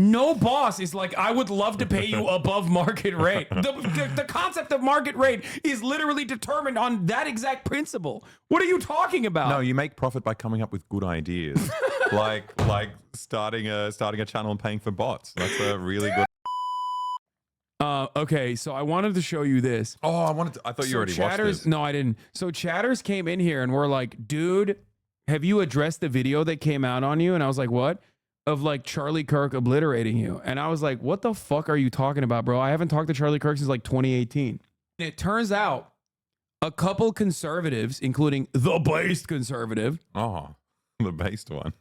No boss is like, I would love to pay you above market rate. The concept of market rate is literally determined on that exact principle. What are you talking about? No, you make profit by coming up with good ideas, like starting a channel and paying for bots. That's a really good. Okay, so I wanted to show you this. Oh, I thought you already watched this. No, I didn't. So chatters came in here and were like, dude, have you addressed the video that came out on you? And I was like, what? Of like Charlie Kirk obliterating you. And I was like, what the fuck are you talking about, bro? I haven't talked to Charlie Kirk since like 2018. And it turns out a couple conservatives, including the based conservative, the based one,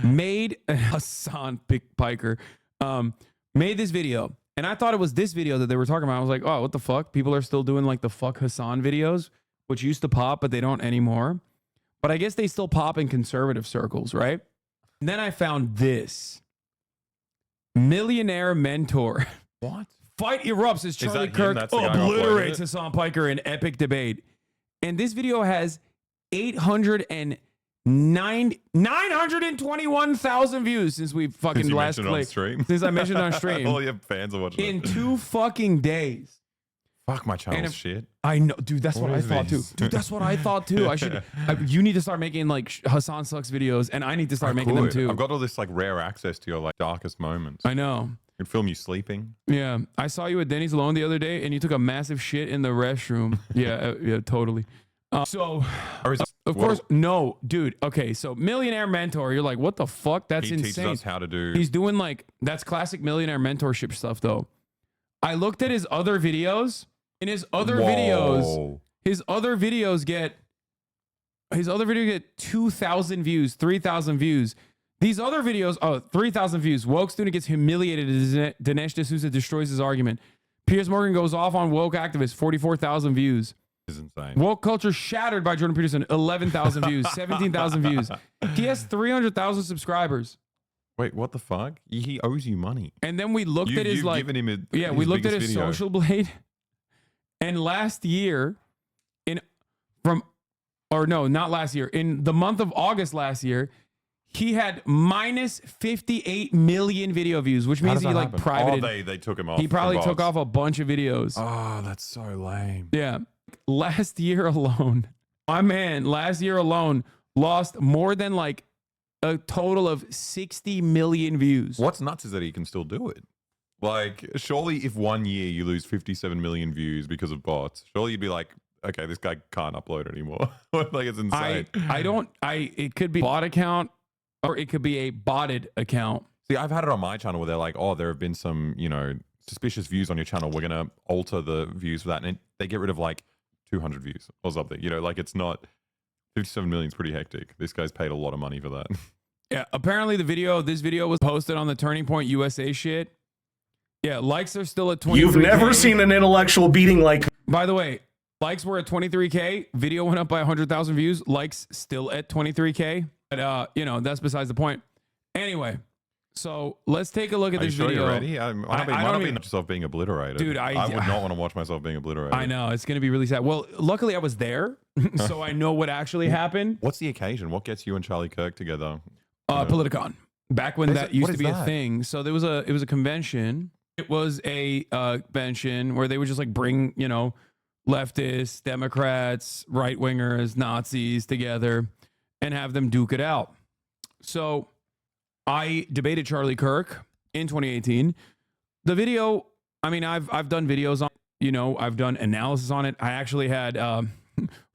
made Hasan Piker, made this video. And I thought it was this video that they were talking about. I was like, oh, what the fuck? People are still doing like the fuck Hasan videos, which used to pop, but they don't anymore. But I guess they still pop in conservative circles, right? And then I found this. Millionaire mentor. What? Fight erupts as Charlie Kirk obliterates Hasan Piker in epic debate. And this video has 921,000 views since we fucking last played. Since I mentioned on stream. All your fans are watching in 2 fucking days. Fuck, my channel's shit. I know, dude. That's what I thought too. Dude, that's what I thought too. You need to start making like Hasan Sucks videos, and I need to start making them too. I've got all this like rare access to your like darkest moments. I know. I can film you sleeping. Yeah, I saw you at Denny's alone the other day, and you took a massive shit in the restroom. Yeah, totally. Of course, no, dude. Okay, so millionaire mentor. You're like, what the fuck? That's insane. He teaches us how to do. He's doing like that's classic millionaire mentorship stuff, though. I looked at his other videos. In his other videos, his other videos get 2,000 views, 3,000 views. These other videos, 3,000 views. Woke student gets humiliated as Dinesh D'Souza destroys his argument. Piers Morgan goes off on woke activist, 44,000 views. This is insane. Woke culture shattered by Jordan Peterson, 11,000 views, 17,000 views. He has 300,000 subscribers. Wait, what the fuck? He owes you money. And then we looked at his like, given him we looked at his video. Social Blade. And last year, in the month of August last year, he had minus 58 million video views, which means he like privated. Oh, they took him off. He probably took off a bunch of videos. Oh, that's so lame. Yeah. Last year alone, my man, lost more than like a total of 60 million views. What's nuts is that he can still do it. Like, surely if 1 year you lose 57 million views because of bots, surely you'd be like, okay, this guy can't upload anymore. Like, it's insane. It could be a bot account or it could be a botted account. See, I've had it on my channel where they're like, oh, there have been some, suspicious views on your channel. We're going to alter the views for that. And they get rid of like 200 views or something. Like it's not, 57 million is pretty hectic. This guy's paid a lot of money for that. Yeah, apparently this video was posted on the Turning Point USA shit. Yeah, likes are still at 23K. You've never seen an intellectual beating like... By the way, likes were at 23K. Video went up by 100,000 views. Likes still at 23K. But, that's besides the point. Anyway, so let's take a look at this video. Are you ready? Might not be yourself being obliterated. Dude, I would not want to watch myself being obliterated. I know. It's going to be really sad. Well, luckily I was there, so I know what actually happened. What's the occasion? What gets you and Charlie Kirk together? Politicon. Back when that used to be a thing. So it was a convention. It was a convention where they would just like bring, leftists, Democrats, right wingers, Nazis together and have them duke it out. So I debated Charlie Kirk in 2018. The video, I mean, I've done videos on, I've done analysis on it. I actually had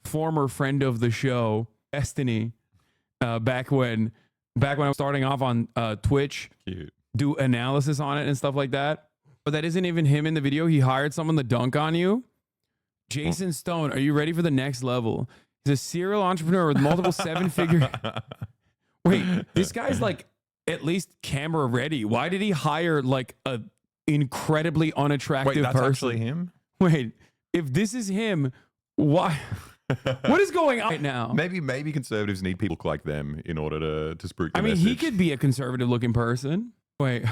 former friend of the show, Destiny, back when I was starting off on Twitch, do analysis on it and stuff like that. But that isn't even him in the video. He hired someone to dunk on you. Jason Stone, are you ready for the next level? He's a serial entrepreneur with multiple 7-figure. Wait, this guy's like at least camera ready. Why did he hire like a incredibly unattractive person? Wait, that's actually him? Wait, if this is him, why? What is going on right now? Maybe conservatives need people look like them in order to spruik the message. He could be a conservative looking person. Wait,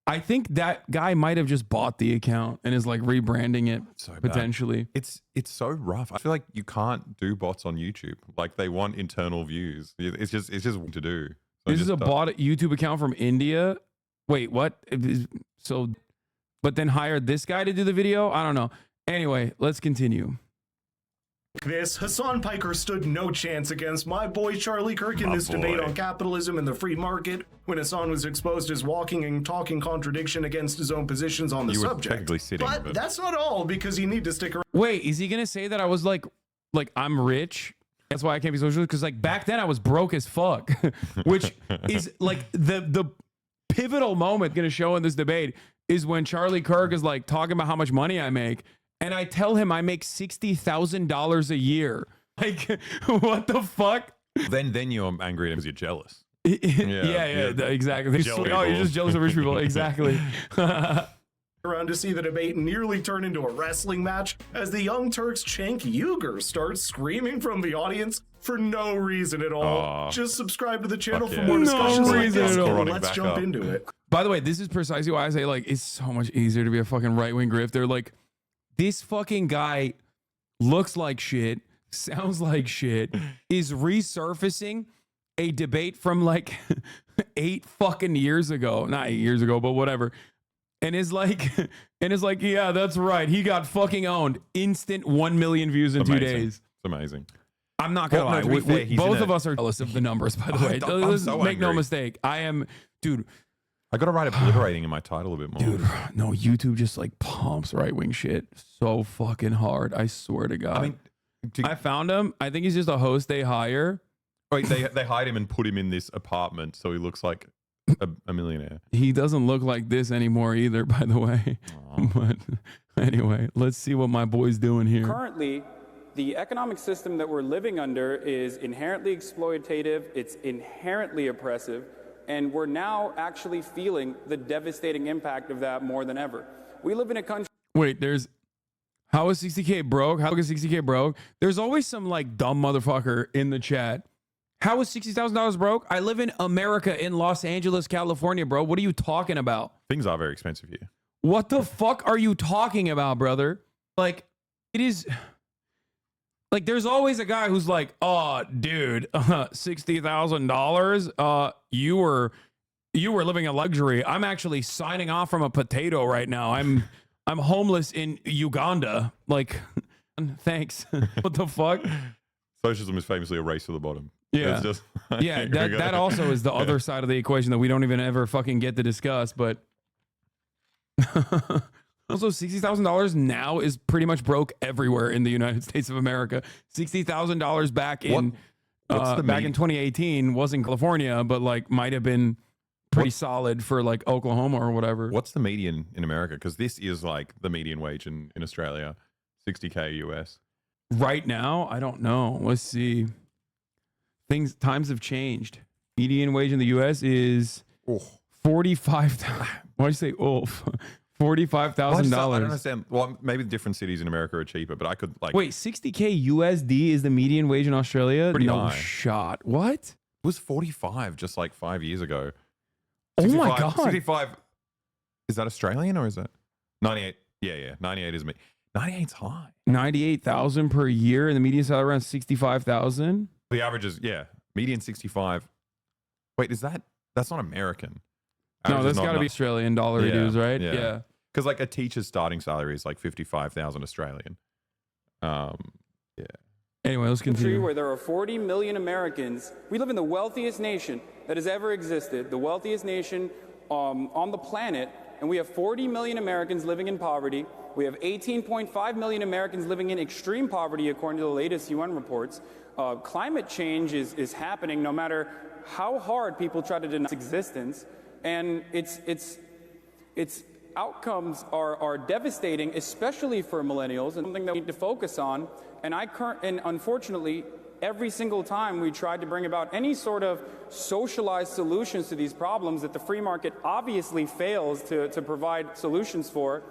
I think that guy might have just bought the account and is like rebranding it potentially. It's so rough. I feel like you can't do bots on YouTube. Like they want internal views. It's just what to do. So this is a bought YouTube account from India. Wait, what? So, but then hired this guy to do the video? I don't know. Anyway, let's continue. This Hasan Piker stood no chance against my boy Charlie Kirk in this debate on capitalism and the free market when Hasan was exposed as walking and talking contradiction against his own positions on the subject. But that's not all, because you need to stick around. Wait, is he gonna say that I was like I'm rich? That's why I can't be socialist? Because like back then I was broke as fuck, which is like the pivotal moment gonna show in this debate is when Charlie Kirk is like talking about how much money I make. And I tell him I make $60,000 a year. Like, what the fuck? Then you're angry because you're jealous. Yeah, exactly. You're just jealous of rich people. Exactly. Around to see the debate nearly turn into a wrestling match as the Young Turks' Cenk Uygur starts screaming from the audience for no reason at all. Just subscribe to the channel for more discussions like this. Let's jump into it. By the way, this is precisely why I say like it's so much easier to be a fucking right-wing grifter. Like, this fucking guy looks like shit, sounds like shit, is resurfacing a debate from like 8 fucking years ago. Not 8 years ago, but whatever. And is like, yeah, that's right. He got fucking owned. Instant 1 million views in 2 days. It's amazing. I'm not gonna lie. Both of us are jealous of the numbers, by the way. Let's make no mistake. I am, dude. I gotta write obliterating in my title a bit more. Dude, no, YouTube just like pumps right-wing shit so fucking hard. I swear to God. I mean, I found him. I think he's just a host they hire. Wait, they hired him and put him in this apartment so he looks like a millionaire. He doesn't look like this anymore either, by the way. But anyway, let's see what my boy's doing here. Currently, the economic system that we're living under is inherently exploitative. It's inherently oppressive. And we're now actually feeling the devastating impact of that more than ever. We live in a country. Wait, how is 60K broke? How is 60K broke? There's always some like dumb motherfucker in the chat. How is $60,000 broke? I live in America, in Los Angeles, California, bro. What are you talking about? Things are very expensive here. What the fuck are you talking about, brother? Like, it is. Like, there's always a guy who's like, oh, dude, $60,000. You were living a luxury. I'm actually signing off from a potato right now. I'm homeless in Uganda. Like, thanks. What the fuck? Socialism is famously a race to the bottom. Yeah. It's just, yeah. That also is the other side of the equation that we don't even ever fucking get to discuss. But also, $60,000 now is pretty much broke everywhere in the United States of America. $60,000 back in back in 2018 was in California, but like might have been pretty solid for like Oklahoma or whatever. What's the median in America? Because this is like the median wage in Australia, $60K US. Right now, I don't know. Let's see. Times have changed. Median wage in the US is $45,000. Why'd you say $45,000? I don't understand. Well, maybe the different cities in America are cheaper, but I could like. Wait, $60K USD is the median wage in Australia? Pretty no high. Shot. What? It was 45 just like 5 years ago. Oh my God. 65. Is that Australian or is it 98? Yeah. 98 is me. 98's high. 98,000 per year, and the median salary around 65,000. The average is median 65. Wait, that's not American? No, that's got to be Australian dollar dues, right? Yeah. Because like a teacher's starting salary is like 55,000 Australian. Yeah. Anyway, let's continue. Where there are 40 million Americans, we live in the wealthiest nation that has ever existed, the wealthiest nation on the planet, and we have 40 million Americans living in poverty. We have 18.5 million Americans living in extreme poverty, according to the latest UN reports. Climate change is happening no matter how hard people try to deny its existence, and its outcomes are devastating, especially for millennials, and something that we need to focus on. And unfortunately, every single time we tried to bring about any sort of socialized solutions to these problems that the free market obviously fails to provide solutions for,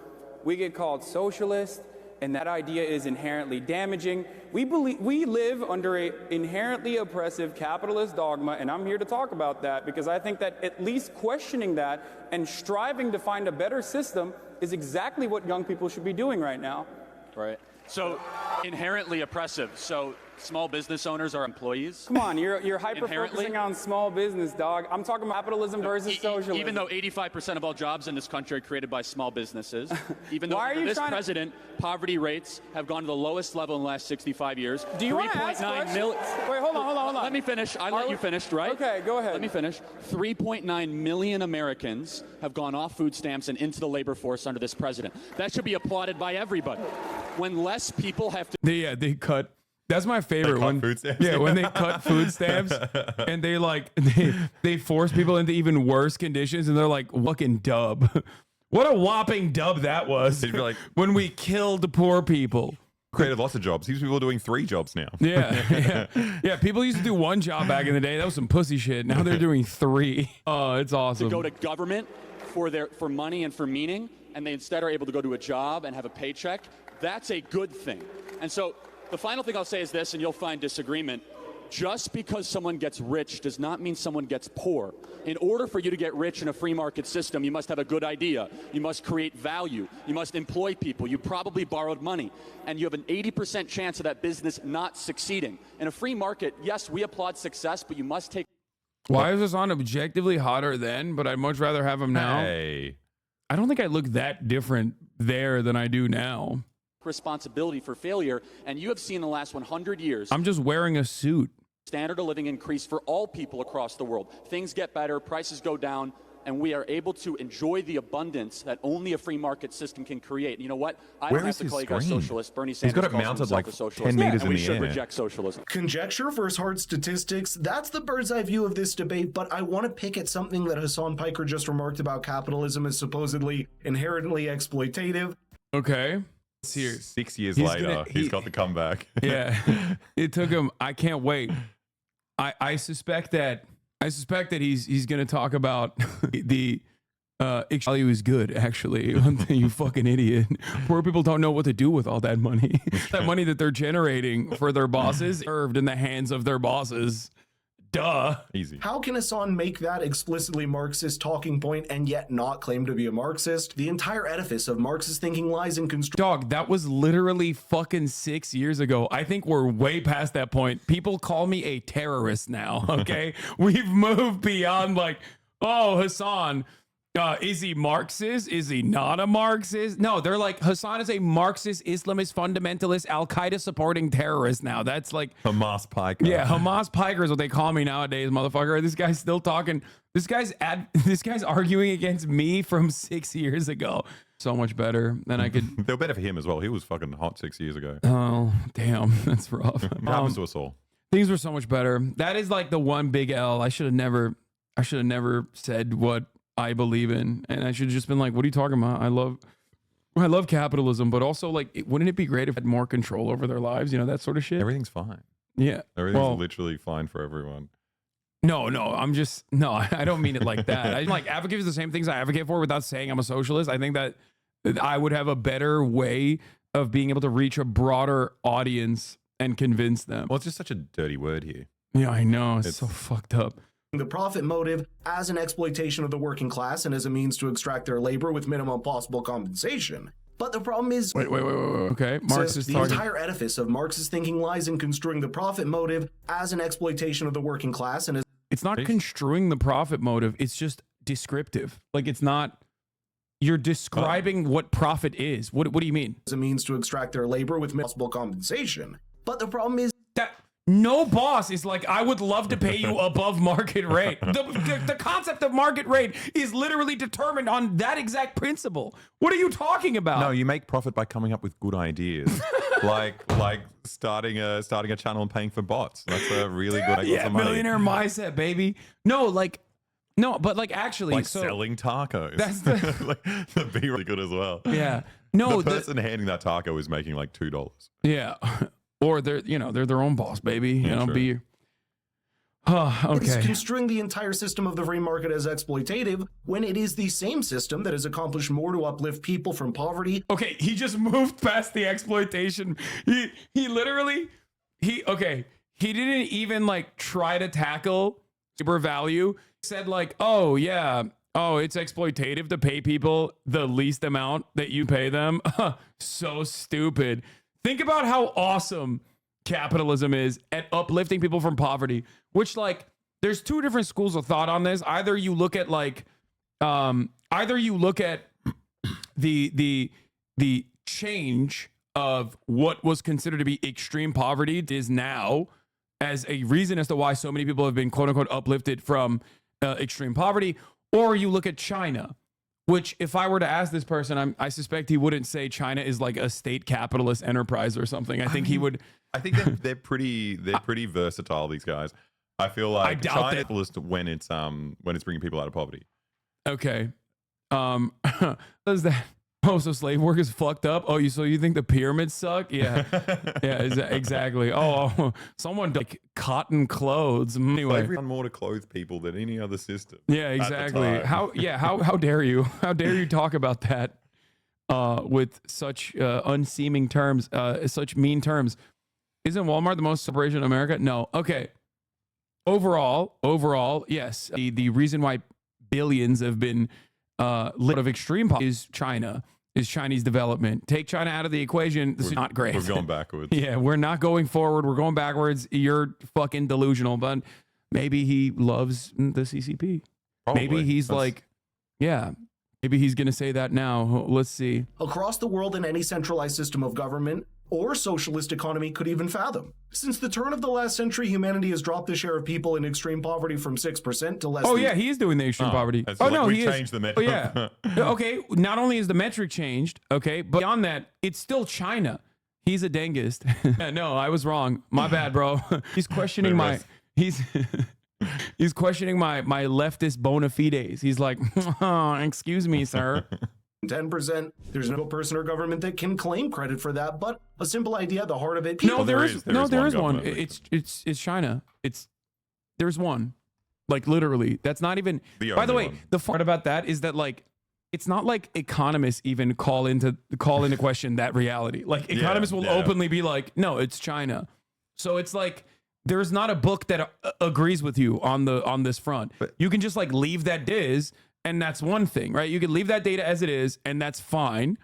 we get called socialist, and that idea is inherently damaging. We live under an inherently oppressive capitalist dogma, and I'm here to talk about that because I think that at least questioning that and striving to find a better system is exactly what young people should be doing right now. Right. So inherently oppressive. So small business owners are employees. Come on, you're hyper-focusing on small business, dog. I'm talking about capitalism versus socialism. Even though 85% of all jobs in this country are created by small businesses, even though Why are under you this trying to- president, poverty rates have gone to the lowest level in the last 65 years. Do you want to ask questions? Wait, hold on. Let me finish. I let you finish, right? Okay, go ahead. Let me finish. 3.9 million Americans have gone off food stamps and into the labor force under this president. That should be applauded by everybody. When less people have to... They cut. That's my favorite cut one. food stamps? Yeah, when they cut food stamps and they like they force people into even worse conditions, and they're like, fucking dub. What a whopping dub that was. He'd be like, when we killed poor people. created lots of jobs. These people are doing 3 jobs now. Yeah. People used to do 1 job back in the day. That was some pussy shit. Now they're doing 3. Oh, it's awesome. go to government for money and for meaning, and they instead are able to go to a job and have a paycheck. That's a good thing. And so the final thing I'll say is this, and you'll find disagreement. Just because someone gets rich does not mean someone gets poor. In order for you to get rich in a free market system, you must have a good idea. You must create value. You must employ people. You probably borrowed money. And you have an 80% chance of that business not succeeding. In a free market, yes, we applaud success, but you must take... Why is this on objectively hotter then, but I'd much rather have him now? Hey. I don't think I look that different there than I do now. responsibility for failure. And you have seen in the last 100 years... I'm just wearing a suit. Standard of living increase for all people across the world. Things get better, prices go down, and we are able to enjoy the abundance that only a free market system can create. And you know what? I don't have to call you guys socialists. Bernie Sanders He's got it calls mounted himself like a socialist. 10 meters and in we the should air. reject socialism. Conjecture versus hard statistics, that's the bird's eye view of this debate, but I want to pick at something that Hasan Piker just remarked about capitalism as supposedly inherently exploitative. Okay. Here. 6 years later, he's got the comeback. Yeah. It took him. I can't wait. I suspect that he's going to talk about the value is good, actually. You fucking idiot. Poor people don't know what to do with all that money. That money that they're generating for their bosses served in the hands of their bosses. Duh. Easy. How can Hasan make that explicitly Marxist talking point and yet not claim to be a Marxist? The entire edifice of Marxist thinking lies in Dog, that was literally fucking 6 years ago. I think we're way past that point. People call me a terrorist now, okay? We've moved beyond like, oh, Hasan, is he Marxist? Is he not a Marxist? No, they're like, Hasan is a Marxist, Islamist, fundamentalist, Al-Qaeda supporting terrorist now. That's like Hamas Piker. Yeah, Hamas Piker is what they call me nowadays, motherfucker. This guy's still talking. This guy's arguing against me from 6 years ago. So much better than I could. They were better for him as well. He was fucking hot 6 years ago. Oh, damn. That's rough. It happens to us all. Things were so much better. That is like the one big L. I should have never said what I believe in, and I should have just been like, what are you talking about? I love capitalism, but also like, wouldn't it be great if I had more control over their lives? You know, that sort of shit. Everything's fine. Yeah. Everything's literally fine for everyone. No, I don't mean it like that. I like advocate for the same things I advocate for without saying I'm a socialist. I think that I would have a better way of being able to reach a broader audience and convince them. Well, it's just such a dirty word here. Yeah, I know. It's so fucked up. the profit motive as an exploitation of the working class and as a means to extract their labor with minimum possible compensation. But the problem is... Wait. Okay, Marx is the talking... entire edifice of Marxist thinking lies in construing the profit motive as an exploitation of the working class and as... It's not construing the profit motive, it's just descriptive. Like, it's not... You're describing what profit is. What do you mean? As a means to extract their labor with possible compensation. But the problem is... that no boss is like, I would love to pay you above market rate. The concept of market rate is literally determined on that exact principle. What are you talking about? No, you make profit by coming up with good ideas, like starting a channel and paying for bots. That's a really good idea. Yeah, millionaire mindset, baby. No, but actually, like selling tacos. That's that'd be really good as well. Yeah. No, the person handing that taco is making like $2. Yeah. Or they're their own boss, baby. You know, true. Okay. It's construing the entire system of the free market as exploitative when it is the same system that has accomplished more to uplift people from poverty. Okay, he just moved past the exploitation. He didn't even like try to tackle labor value. He said like, oh yeah, it's exploitative to pay people the least amount that you pay them. So stupid. Think about how awesome capitalism is at uplifting people from poverty, which like there's two different schools of thought on this. Either you look at like the change of what was considered to be extreme poverty is now as a reason as to why so many people have been quote unquote uplifted from extreme poverty, or you look at China, which if I were to ask this person, I suspect he wouldn't say China is like a state capitalist enterprise or something. I think he would. I think they're pretty versatile. These guys. I feel like China is when it's bringing people out of poverty. Okay. Does that? Oh, so slave work is fucked up? Oh, so you think the pyramids suck? Yeah. Yeah, exactly. Oh, someone like cotton clothes. Anyway. Slavery done more to clothe people than any other system. Yeah, exactly. How dare you? How dare you talk about that with such unseeming terms, such mean terms? Isn't Walmart the most corporation in America? No. Okay. Overall, yes. The reason why billions have been lit of extreme poverty is China, is Chinese development. Take China out of the equation. This is not great. We're going backwards. Yeah, we're not going forward. We're going backwards. You're fucking delusional. But maybe he loves the CCP. Probably. Maybe he's like, yeah, maybe he's going to say that now. Let's see. Across the world in any centralized system of government or socialist economy could even fathom. Since the turn of the last century, humanity has dropped the share of people in extreme poverty from 6% to less Oh, than... yeah, he is doing the extreme poverty. Oh, no, we he changed is. the metric. Oh, yeah. Okay, not only is the metric changed, okay, but beyond that, it's still China. He's a dengist. No, I was wrong. My bad, bro. He's questioning he's questioning my leftist bona fides. He's like, oh, excuse me, sir. 10%. There's no person or government that can claim credit for that, but a simple idea at the heart of it. No, there is one. government. It's China. There's one. Like literally. That's not even by the way, one. the part about that is that like it's not like economists even call into question that reality. Like economists will openly be like, no, it's China. So it's like there's not a book that agrees with you on this front. But you can just like leave that is. And that's one thing, right? You can leave that data as it is, and that's fine,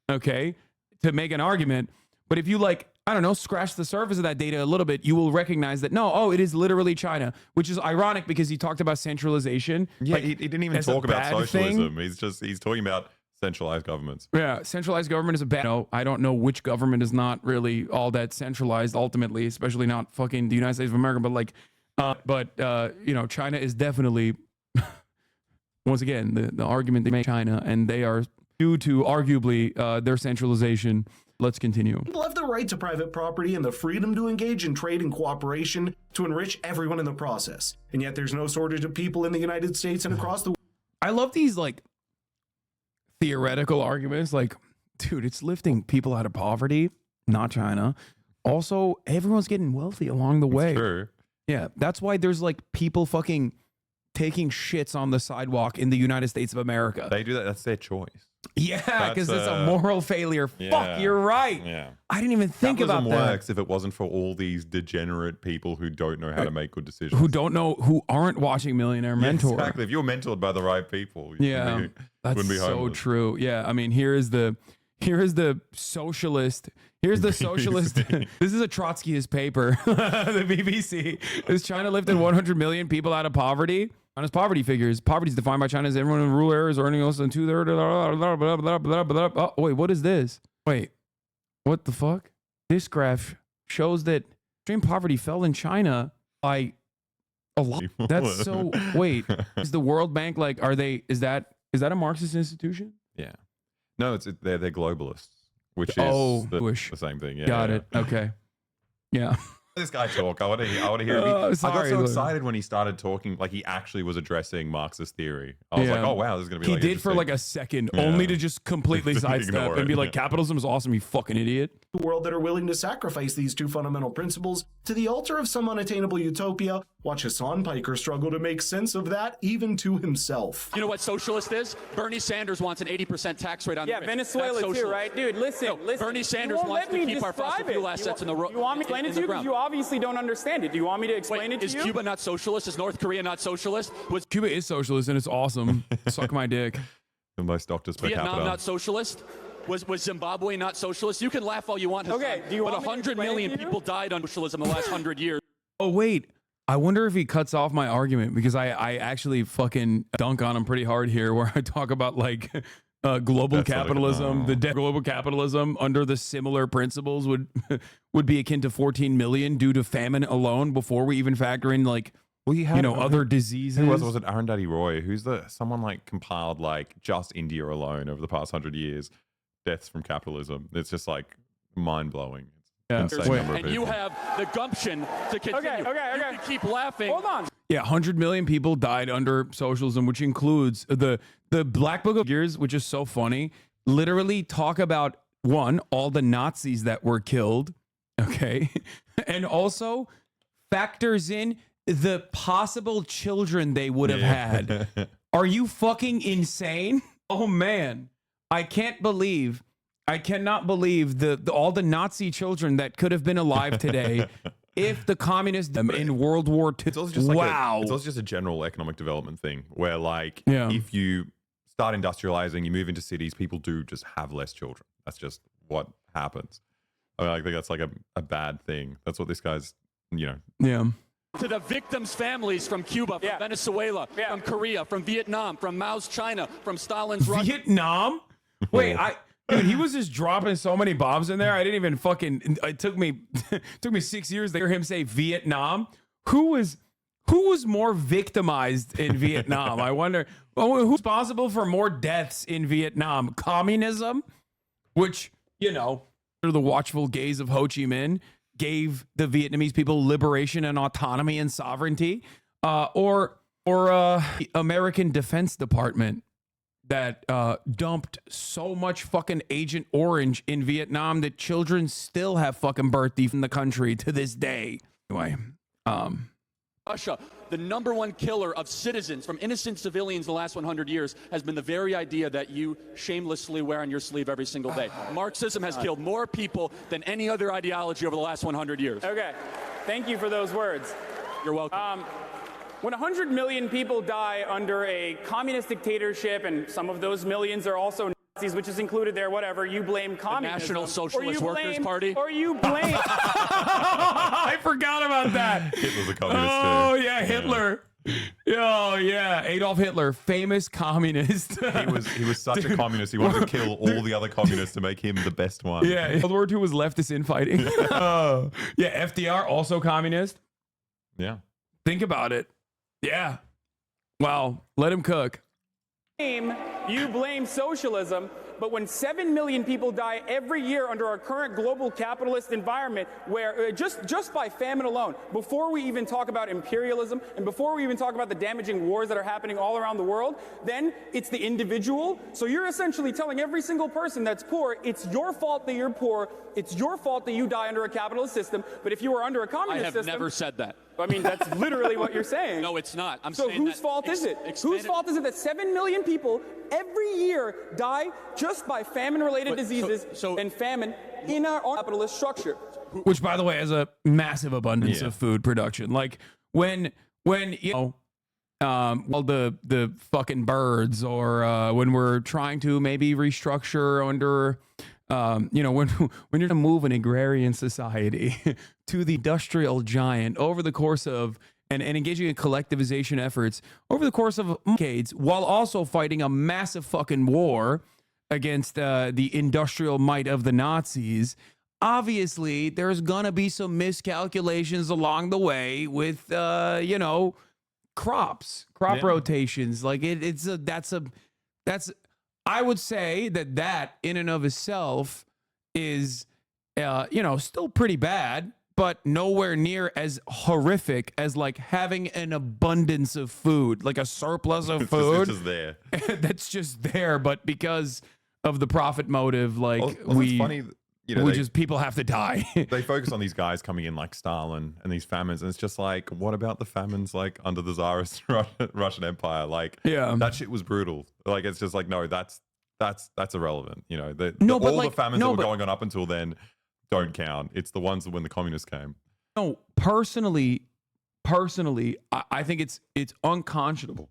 okay, to make an argument. But if you like, I don't know, scratch the surface of that data a little bit, you will recognize that, no, it is literally China, which is ironic because he talked about centralization. Yeah, like, he didn't even talk about socialism. He's talking about centralized governments. Yeah, centralized government is a bad. No, I don't know which government is not really all that centralized ultimately, especially not fucking the United States of America, but like, China is definitely... Once again, the argument they make China, and they are due to arguably their centralization. Let's continue. People have the right to private property and the freedom to engage in trade and cooperation to enrich everyone in the process. And yet there's no shortage of people in the United States and across the world. I love these like theoretical arguments. Like, dude, it's lifting people out of poverty, not China. Also, everyone's getting wealthy along the way. True. Yeah, that's why there's like people fucking taking shits on the sidewalk in the United States of America. They do that. That's their choice. Yeah, because it's a moral failure. Yeah, Fuck, you're right. Yeah. I didn't even think about that. Capitalism works if it wasn't for all these degenerate people who don't know how to make good decisions. Who aren't watching Millionaire Mentor. Exactly. If you're mentored by the right people, yeah, that's be so homeless. true. Yeah, I mean, here is the socialist. Here's the socialist. This is a Trotskyist paper. The BBC. Is China lifted 100 million people out of poverty? China's poverty figures. Poverty is defined by China as everyone in rural areas earning less than 2/3. Oh, wait, what is this? Wait, what the fuck? This graph shows that extreme poverty fell in China by a lot. That's so. Wait, is the World Bank like? Is that a Marxist institution? Yeah. No, they're globalists, which is the same thing. Yeah. Got it. Okay. Yeah. This guy talk. I want to hear it. I got so excited when he started talking, like he actually was addressing Marxist theory. I was like, oh wow, this is gonna be. He did for like a second, only to just completely sidestep and be like, "Capitalism is awesome, you fucking idiot." The world that are willing to sacrifice these two fundamental principles to the altar of some unattainable utopia. Watch Hasan Piker struggle to make sense of that, even to himself. You know what socialist is? Bernie Sanders wants an 80% tax rate on the rich. Venezuela too, right? Dude, listen. Bernie Sanders wants to keep our fossil fuel assets in the ground. You want me to explain it to you? Because you obviously don't understand it. Do you want me to explain it to you? Is Cuba not socialist? Is North Korea not socialist? Cuba is socialist and it's awesome. Suck my dick. The most doctors per capita. Vietnam not socialist? Was Zimbabwe not socialist? You can laugh all you want, Hasan, Okay, do you but want me to 100 explain million to you? people died on socialism in the last 100 years. Oh, wait. I wonder if he cuts off my argument because I actually fucking dunk on him pretty hard here where I talk about like global That's capitalism, global capitalism under the similar principles would be akin to 14 million due to famine alone before we even factor in like, well, you had other diseases. Who was it? Aaron Daddy Roy, who's someone like compiled like just India alone over the past 100 years, deaths from capitalism. It's just like mind blowing. Yeah. Insane number of And you people. have the gumption to continue. You can keep laughing. Hold on. Yeah, 100 million people died under socialism, which includes the Black Book of Years, which is so funny. Literally talk about all the Nazis that were killed, okay, and also factors in the possible children they would have had. Are you fucking insane? Oh man, I cannot believe all the Nazi children that could have been alive today if the communists in World War II. It's also just like it's also just a general economic development thing where like if you start industrializing, you move into cities, people do just have less children. That's just what happens. I mean, I think that's like a bad thing. That's what this guy's, Yeah. To the victims' families from Cuba, from Venezuela, from Korea, from Vietnam, from Mao's China, from Stalin's Russia. Vietnam? Wait, dude, he was just dropping so many bombs in there. I didn't even fucking. It took me 6 years to hear him say Vietnam. Who was more victimized in Vietnam? I wonder who's responsible for more deaths in Vietnam. Communism, which under the watchful gaze of Ho Chi Minh, gave the Vietnamese people liberation and autonomy and sovereignty, or American Defense Department that dumped so much fucking Agent Orange in Vietnam that children still have fucking birthday in the country to this day. Anyway, Russia, the #1 killer of citizens from innocent civilians in the last 100 years has been the very idea that you shamelessly wear on your sleeve every single day. Marxism has killed more people than any other ideology over the last 100 years. Okay. Thank you for those words. You're welcome. When 100 million people die under a communist dictatorship, and some of those millions are also Nazis, which is included there, whatever, you blame communism. National Socialist Workers Party? Or you blame... I forgot about that. Hitler's a communist Oh, too. yeah, Hitler. Oh, yeah, Adolf Hitler, famous communist. He was such a communist. He wanted to kill all the other communists to make him the best one. Yeah, World War II was leftist infighting. Yeah, FDR, also communist. Yeah. Think about it. Yeah. Wow. Let him cook. You blame socialism, but when 7 million people die every year under our current global capitalist environment, where just by famine alone, before we even talk about imperialism and before we even talk about the damaging wars that are happening all around the world, then it's the individual. So you're essentially telling every single person that's poor, it's your fault that you're poor, it's your fault that you die under a capitalist system, but if you were under a communist system... I have never said that. I mean, that's literally what you're saying. No, it's not. So whose fault is it? Whose fault is it that 7 million people every year die just by famine-related diseases and famine in our capitalist structure? Which, by the way, has a massive abundance of food production. Like when the fucking birds, or when we're trying to maybe restructure under. When you're to move an agrarian society to the industrial giant over the course of and engaging in collectivization efforts over the course of decades, while also fighting a massive fucking war against the industrial might of the Nazis, obviously there's gonna be some miscalculations along the way with crop rotations. Like that's I would say that in and of itself is, still pretty bad, but nowhere near as horrific as like having an abundance of food, like a surplus of food. It's just there. That's just there, but because of the profit motive, like it's funny, people have to die. They focus on these guys coming in like Stalin and these famines, and it's just like, what about the famines like under the Tsarist Russian Empire? Like, that shit was brutal. Like, it's just like, no, that's irrelevant. All the famines that were going on up until then don't count. It's the ones that when the communists came. No, personally, I think it's unconscionable.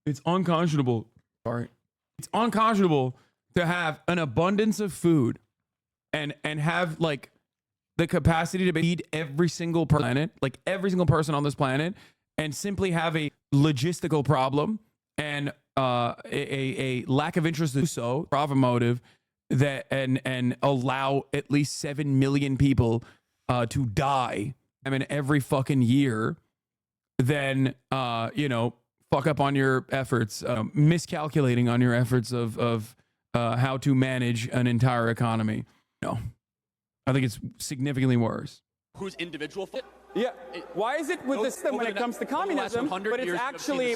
It's unconscionable. Sorry, it's unconscionable to have an abundance of food and have like the capacity to feed every single planet, like every single person on this planet, and simply have a logistical problem and a lack of interest to do so, profit motive, that and allow at least 7 million people to die, I mean, every fucking year, then you know, fuck up on your efforts, miscalculating on your efforts of how to manage an entire economy. No, I think it's significantly worse. Who's individual fit? Yeah. Why is it with the system when it comes to communism, but it's actually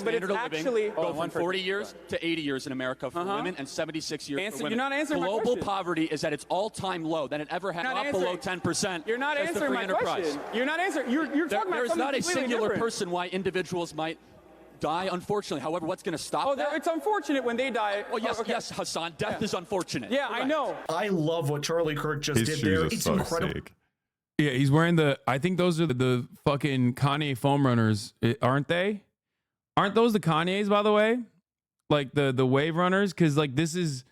go from 40 years to 80 years in America for women and 76 years for women. You're not answering my Global question. poverty is at its all-time low than it ever had, not below 10%. You're not answering my question. You're not answering. You're talking about something There is not a completely singular different. person why individuals might die, unfortunately. However, what's going to stop that? It's unfortunate when they die. Oh, yes, yes, Hasan. Death is unfortunate. Yeah, I know. I love what Charlie Kirk just His did shoes there. are It's so incredible. sick. Yeah, he's wearing I think those are the fucking Kanye foam runners, aren't they? Aren't those the Kanyes, by the way? Like the wave runners? Because like this was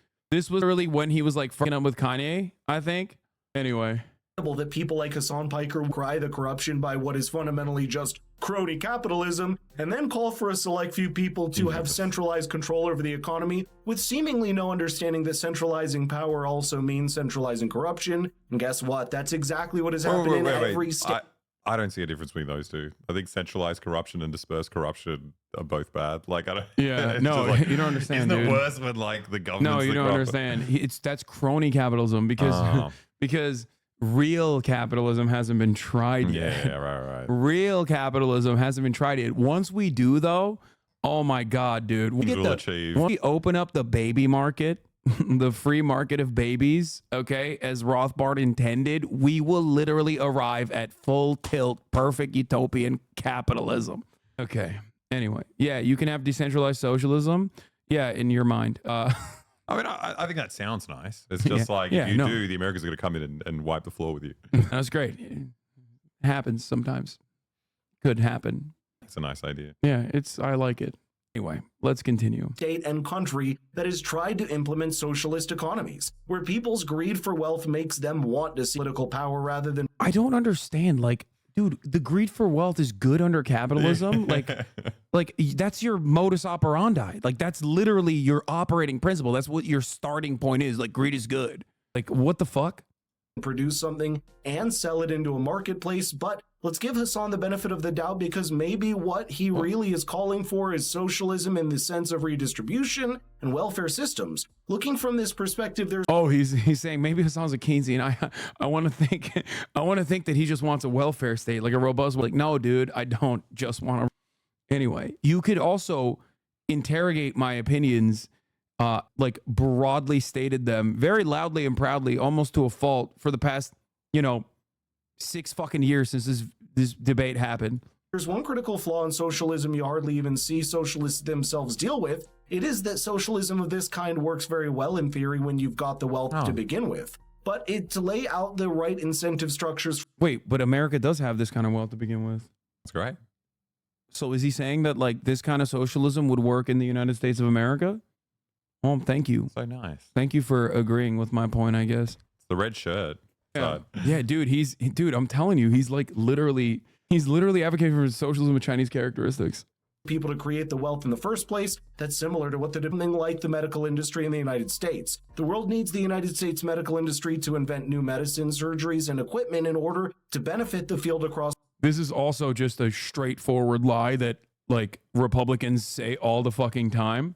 really when he was like fucking up with Kanye, I think. Anyway. That people like Hasan Piker cry the corruption by what is fundamentally just crony capitalism, and then call for a select few people to have centralized control over the economy, with seemingly no understanding that centralizing power also means centralizing corruption. And guess what? That's exactly what is happening in every state. I don't see a difference between those two. I think centralized corruption and dispersed corruption are both bad. Like, I don't. Yeah, no, like, you don't understand. Isn't dude. it worse when like the government? No, you don't understand. That's crony capitalism because because real capitalism hasn't been tried yet. Yeah, right. Real capitalism hasn't been tried yet. Once we do, though, oh my god, dude, once we open up the baby market, the free market of babies, okay, as Rothbard intended, we will literally arrive at full tilt, perfect utopian capitalism. Okay. Anyway, yeah, you can have decentralized socialism. Yeah, in your mind. I mean, I think that sounds nice. It's just like if you do, the Americans are going to come in and wipe the floor with you. That's great. It happens sometimes. Could happen. It's a nice idea. Yeah, I like it. Anyway, let's continue. State and country that has tried to implement socialist economies, where people's greed for wealth makes them want to see political power rather than. I don't understand. Like, dude, the greed for wealth is good under capitalism. like that's your modus operandi. Like that's literally your operating principle. That's what your starting point is. Like greed is good. Like what the fuck? Produce something and sell it into a marketplace, but let's give Hasan the benefit of the doubt, because maybe what he really is calling for is socialism in the sense of redistribution and welfare systems. Looking from this perspective, there's he's saying maybe Hasan's a Keynesian. I want to think that he just wants a welfare state, like a robust. Like no, dude, I don't just want to. Anyway, you could also interrogate my opinions. Like broadly stated them very loudly and proudly, almost to a fault, for the past, 6 fucking years since this debate happened. There's one critical flaw in socialism you hardly even see socialists themselves deal with. It is that socialism of this kind works very well in theory when you've got the wealth to begin with. But to lay out the right incentive structures. Wait, but America does have this kind of wealth to begin with. That's great. So is he saying that like this kind of socialism would work in the United States of America? Well, thank you. So nice. Thank you for agreeing with my point, I guess. It's the red shirt. Yeah, yeah, dude, I'm telling you, he's literally advocating for socialism with Chinese characteristics. People to create the wealth in the first place that's similar to what they're doing, like the medical industry in the United States. The world needs the United States medical industry to invent new medicines, surgeries, and equipment in order to benefit the field across. This is also just a straightforward lie that like Republicans say all the fucking time.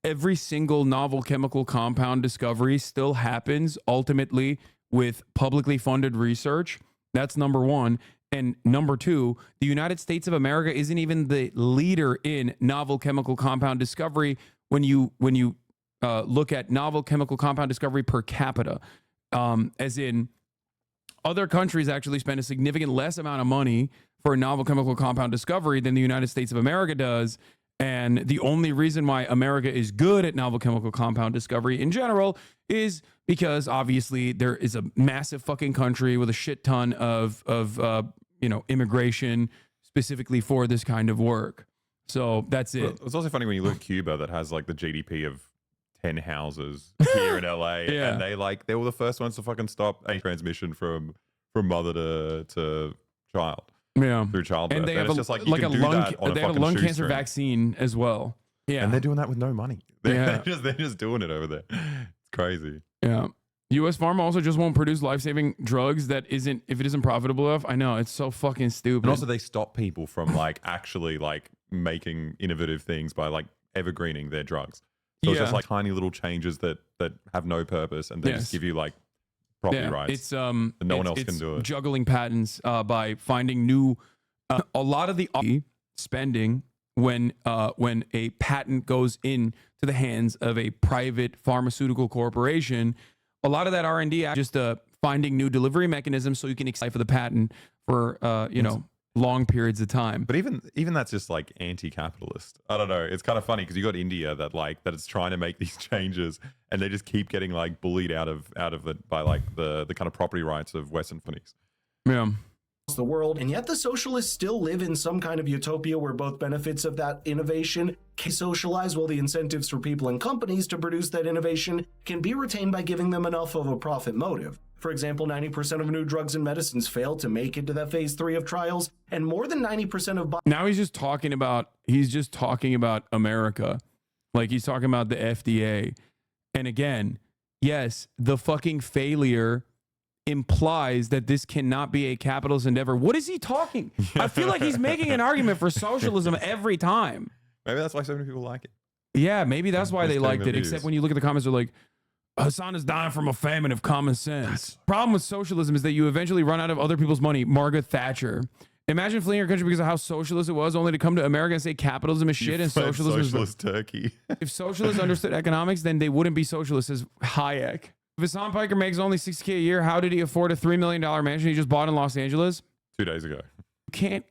Every single novel chemical compound discovery still happens ultimately with publicly funded research. That's number one. And number two, the United States of America isn't even the leader in novel chemical compound discovery when you look at novel chemical compound discovery per capita. As in, other countries actually spend a significant less amount of money for novel chemical compound discovery than the United States of America does. And the only reason why America is good at novel chemical compound discovery in general is because obviously there is a massive fucking country with a shit ton of immigration specifically for this kind of work. So that's it. It's also funny when you look at Cuba that has like the GDP of houses here in LA, and they were the first ones to fucking stop a transmission from mother to child. Yeah, through childbirth. And they have it's a, just like like you a can do that on they a have a fucking lung cancer shoestring. vaccine as well. Yeah, and they're doing that with no money. They're just doing it over there. It's crazy. Yeah. U.S. Pharma also just won't produce life-saving drugs if it isn't profitable enough. I know, it's so fucking stupid. And also they stop people from like actually like making innovative things by like evergreening their drugs. So it's just like tiny little changes that have no purpose, and they just give you like property rights. It's and no one else can do it. Juggling patents by finding new a lot of the spending when a patent goes in to the hands of a private pharmaceutical corporation, a lot of that R&D just finding new delivery mechanisms so you can apply for the patent for long periods of time. But even that's just like anti-capitalist. I don't know. It's kind of funny because you got India that it's trying to make these changes, and they just keep getting like bullied out of it by like the kind of property rights of Western companies. Yeah. The world, and yet the socialists still live in some kind of utopia where both benefits of that innovation can socialize, while the incentives for people and companies to produce that innovation can be retained by giving them enough of a profit motive. For example, 90% of new drugs and medicines fail to make it to that phase 3 of trials, and more than 90% of now he's just talking about America, like he's talking about the FDA. And again, yes, the fucking failure implies that this cannot be a capitalist endeavor. What is he talking? I feel like he's making an argument for socialism every time. Maybe that's why so many people like it. Yeah, maybe that's why they liked it. views. Except when you look at the comments, they're like, Hasan is dying from a famine of common sense. Problem with socialism is that you eventually run out of other people's money. Margaret Thatcher. Imagine fleeing your country because of how socialist it was, only to come to America and say capitalism is shit and socialism is socialist Turkey. If socialists understood economics, then they wouldn't be socialists, as Hayek. If Hasan Piker makes only $60K a year, how did he afford a $3 million mansion he just bought in Los Angeles? 2 days ago. You can't.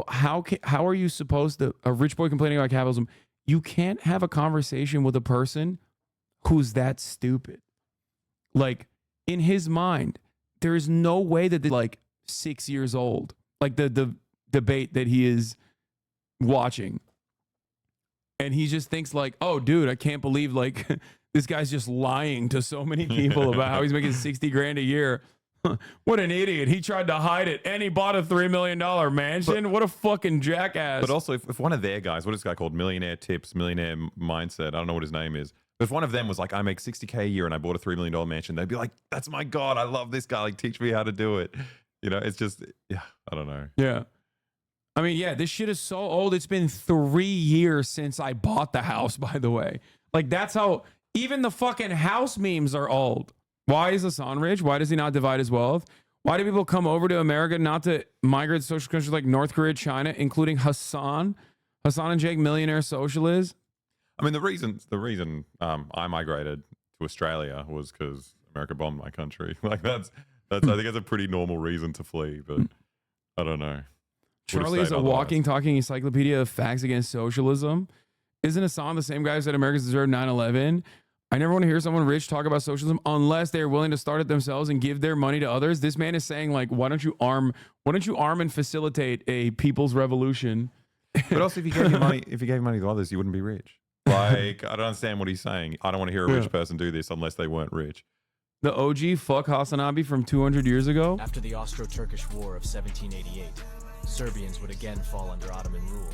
How are you supposed to, a rich boy complaining about capitalism? You can't have a conversation with a person who's that stupid. Like, in his mind, there is no way that they're like 6 years old. Like the debate that he is watching. And he just thinks like, oh, dude, I can't believe like this guy's just lying to so many people about how he's making 60 grand a year. What an idiot. He tried to hide it and he bought a $3 million mansion. What a fucking jackass. But also, if one of their guys, what is this guy called? Millionaire Tips, Millionaire Mindset. I don't know what his name is. But if one of them was like, I make $60K a year and I bought a $3 million mansion, they'd be like, that's my God. I love this guy. Like, teach me how to do it. You know, it's just, yeah, I don't know. Yeah. I mean, yeah, this shit is so old. It's been 3 years since I bought the house, by the way. Like, that's how, even the fucking house memes are old. Why is Hasan rich? Why does he not divide his wealth? Why do people come over to America not to migrate to social countries like North Korea, China, including Hasan and Jake, millionaire socialists? I mean, the reason I migrated to Australia was because America bombed my country. Like, that's I think that's a pretty normal reason to flee, but I don't know. Charlie is a walking, talking encyclopedia of facts against socialism. Isn't Hasan the same guy who said Americans deserve 9/11? I never want to hear someone rich talk about socialism unless they're willing to start it themselves and give their money to others. This man is saying, like, why don't you arm and facilitate a people's revolution? But also, if you gave money to others, you wouldn't be rich. Like, I don't understand what he's saying. I don't want to hear a rich person do this unless they weren't rich. The OG fuck Hasanabi from 200 years ago. After the Austro-Turkish War of 1788, Serbians would again fall under Ottoman rule.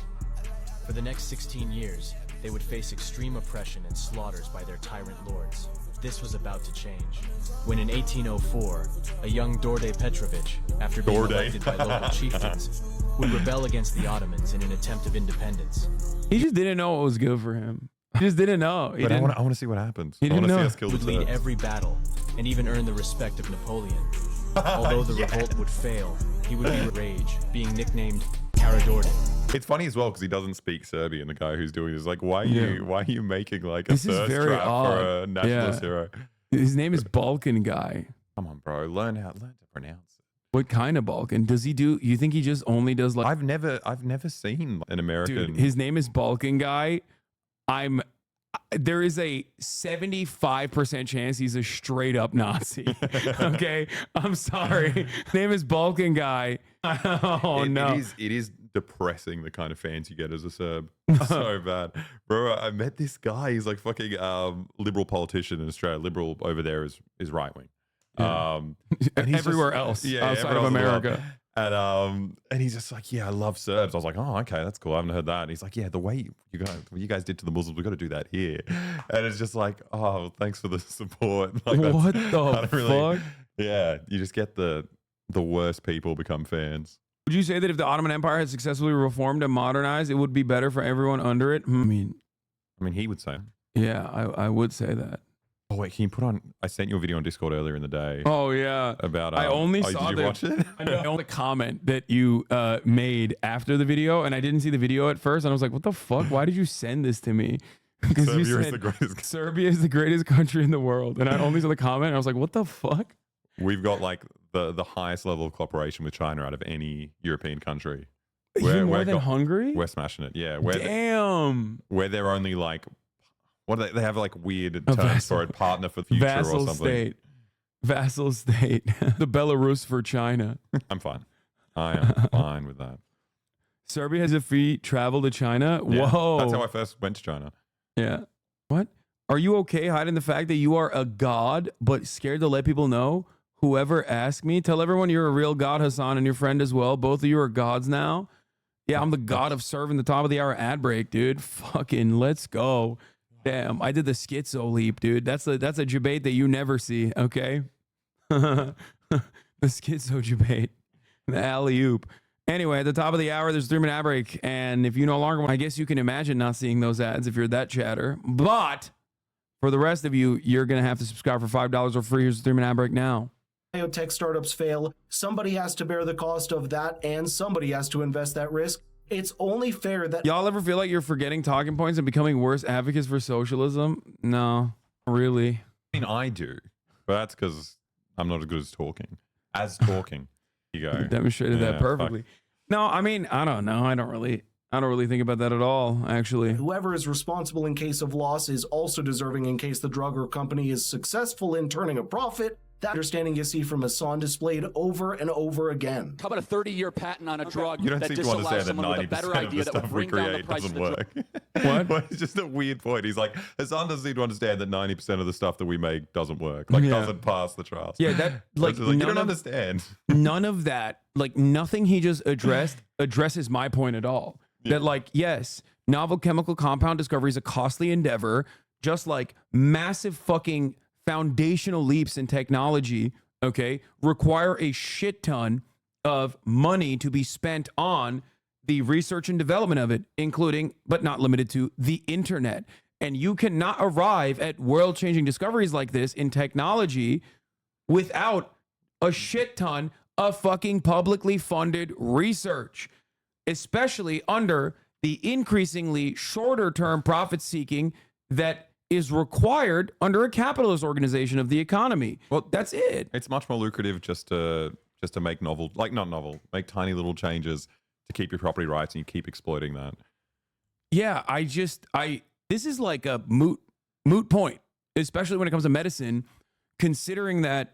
For the next 16 years, they would face extreme oppression and slaughters by their tyrant lords. This was about to change, when in 1804, a young Đorđe Petrović, after being elected by local chieftains, would rebel against the Ottomans in an attempt of independence. He just didn't know what was good for him. He just didn't know. But I want to see what happens. He didn't know. He would lead every battle and even earn the respect of Napoleon. Although the revolt would fail, he would be rage, being nicknamed Karađorđe. It's funny as well because he doesn't speak Serbian. The guy who's doing it is like, why are you making like a This is thirst very trap odd. for a nationalist hero? His name is Balkan Guy. Come on, bro, learn to pronounce it. What kind of Balkan? Does he do? You think he just only does like? I've never seen an American. Dude, his name is Balkan Guy. There is a 75% chance he's a straight up Nazi. Okay, I'm sorry. Name is Balkan Guy. Oh no, it is depressing the kind of fans you get as a Serb. So bad. Bro, I met this guy. He's like fucking liberal politician in Australia. Liberal over there is right wing. Yeah. And he's everywhere just, else outside of America. And he's just like, yeah, I love Serbs. I was like, oh, okay, that's cool. I haven't heard that. And he's like, yeah, the way what you guys did to the Muslims, we got to do that here. And it's just like, oh, thanks for the support. Like, what the fuck? Yeah, you just get the worst people become fans. Would you say that if the Ottoman Empire had successfully reformed and modernized, it would be better for everyone under it? I mean, he would say. Yeah, I would say that. Oh wait, can you put on? I sent you a video on Discord earlier in the day. Oh yeah, about. I only saw did you watch it? I know the comment that you made after the video, and I didn't see the video at first, and I was like, "What the fuck? Why did you send this to me?" Because you said Serbia is the greatest country in the world, and I only saw the comment, and I was like, "What the fuck?" We've got like the highest level of cooperation with China out of any European country. Even more than Hungary? We're smashing it. Yeah. Damn. Where they're only like. What do they have like weird terms for it? Partner for the future or something. Vassal state. The Belarus for China. I'm fine. I am fine with that. Serbia has a free travel to China. Yeah, whoa. that's how I first went to China. Yeah. What? Are you okay hiding the fact that you are a god, but scared to let people know? Whoever asks me, tell everyone you're a real god, Hasan, and your friend as well. Both of you are gods now. Yeah, I'm the god of serving the top of the hour ad break, dude. Fucking let's go. Damn, I did the schizo leap, dude. That's a debate that you never see, okay? The schizo debate. The alley-oop. Anyway, at the top of the hour, there's a 3-minute ad break. And if you no longer want, I guess you can imagine not seeing those ads if you're that chatter. But for the rest of you, you're going to have to subscribe for $5 or free. Here's the 3-minute ad break now. Biotech startups fail. Somebody has to bear the cost of that, and somebody has to invest that risk. It's only fair that... Y'all ever feel like you're forgetting talking points and becoming worse advocates for socialism? No, really. I mean, I do. But that's because I'm not as good as talking. You go. You demonstrated that perfectly. Fuck. No, I mean, I don't know. I don't really think about that at all, actually. Whoever is responsible in case of loss is also deserving in case the drug or company is successful in turning a profit. That understanding you see from Hasan displayed over and over again. How about a 30-year patent on a drug you don't that seem to understand that 90% of the stuff we create doesn't work. What? It's just a weird point. He's like, Hasan doesn't seem to understand that 90% of the stuff that we make doesn't work. Like, doesn't pass the trials. Yeah, that, like you don't understand. None of that, like, nothing he just addresses my point at all. Yeah. That, like, yes, novel chemical compound discovery is a costly endeavor, just like massive fucking foundational leaps in technology, okay, require a shit ton of money to be spent on the research and development of it, including, but not limited to, the internet. And you cannot arrive at world-changing discoveries like this in technology without a shit ton of fucking publicly funded research, especially under the increasingly shorter-term profit-seeking that is required under a capitalist organization of the economy. Well, that's it. It's much more lucrative just to make make tiny little changes to keep your property rights, and you keep exploiting that. Yeah, this is like a moot point, especially when it comes to medicine, considering that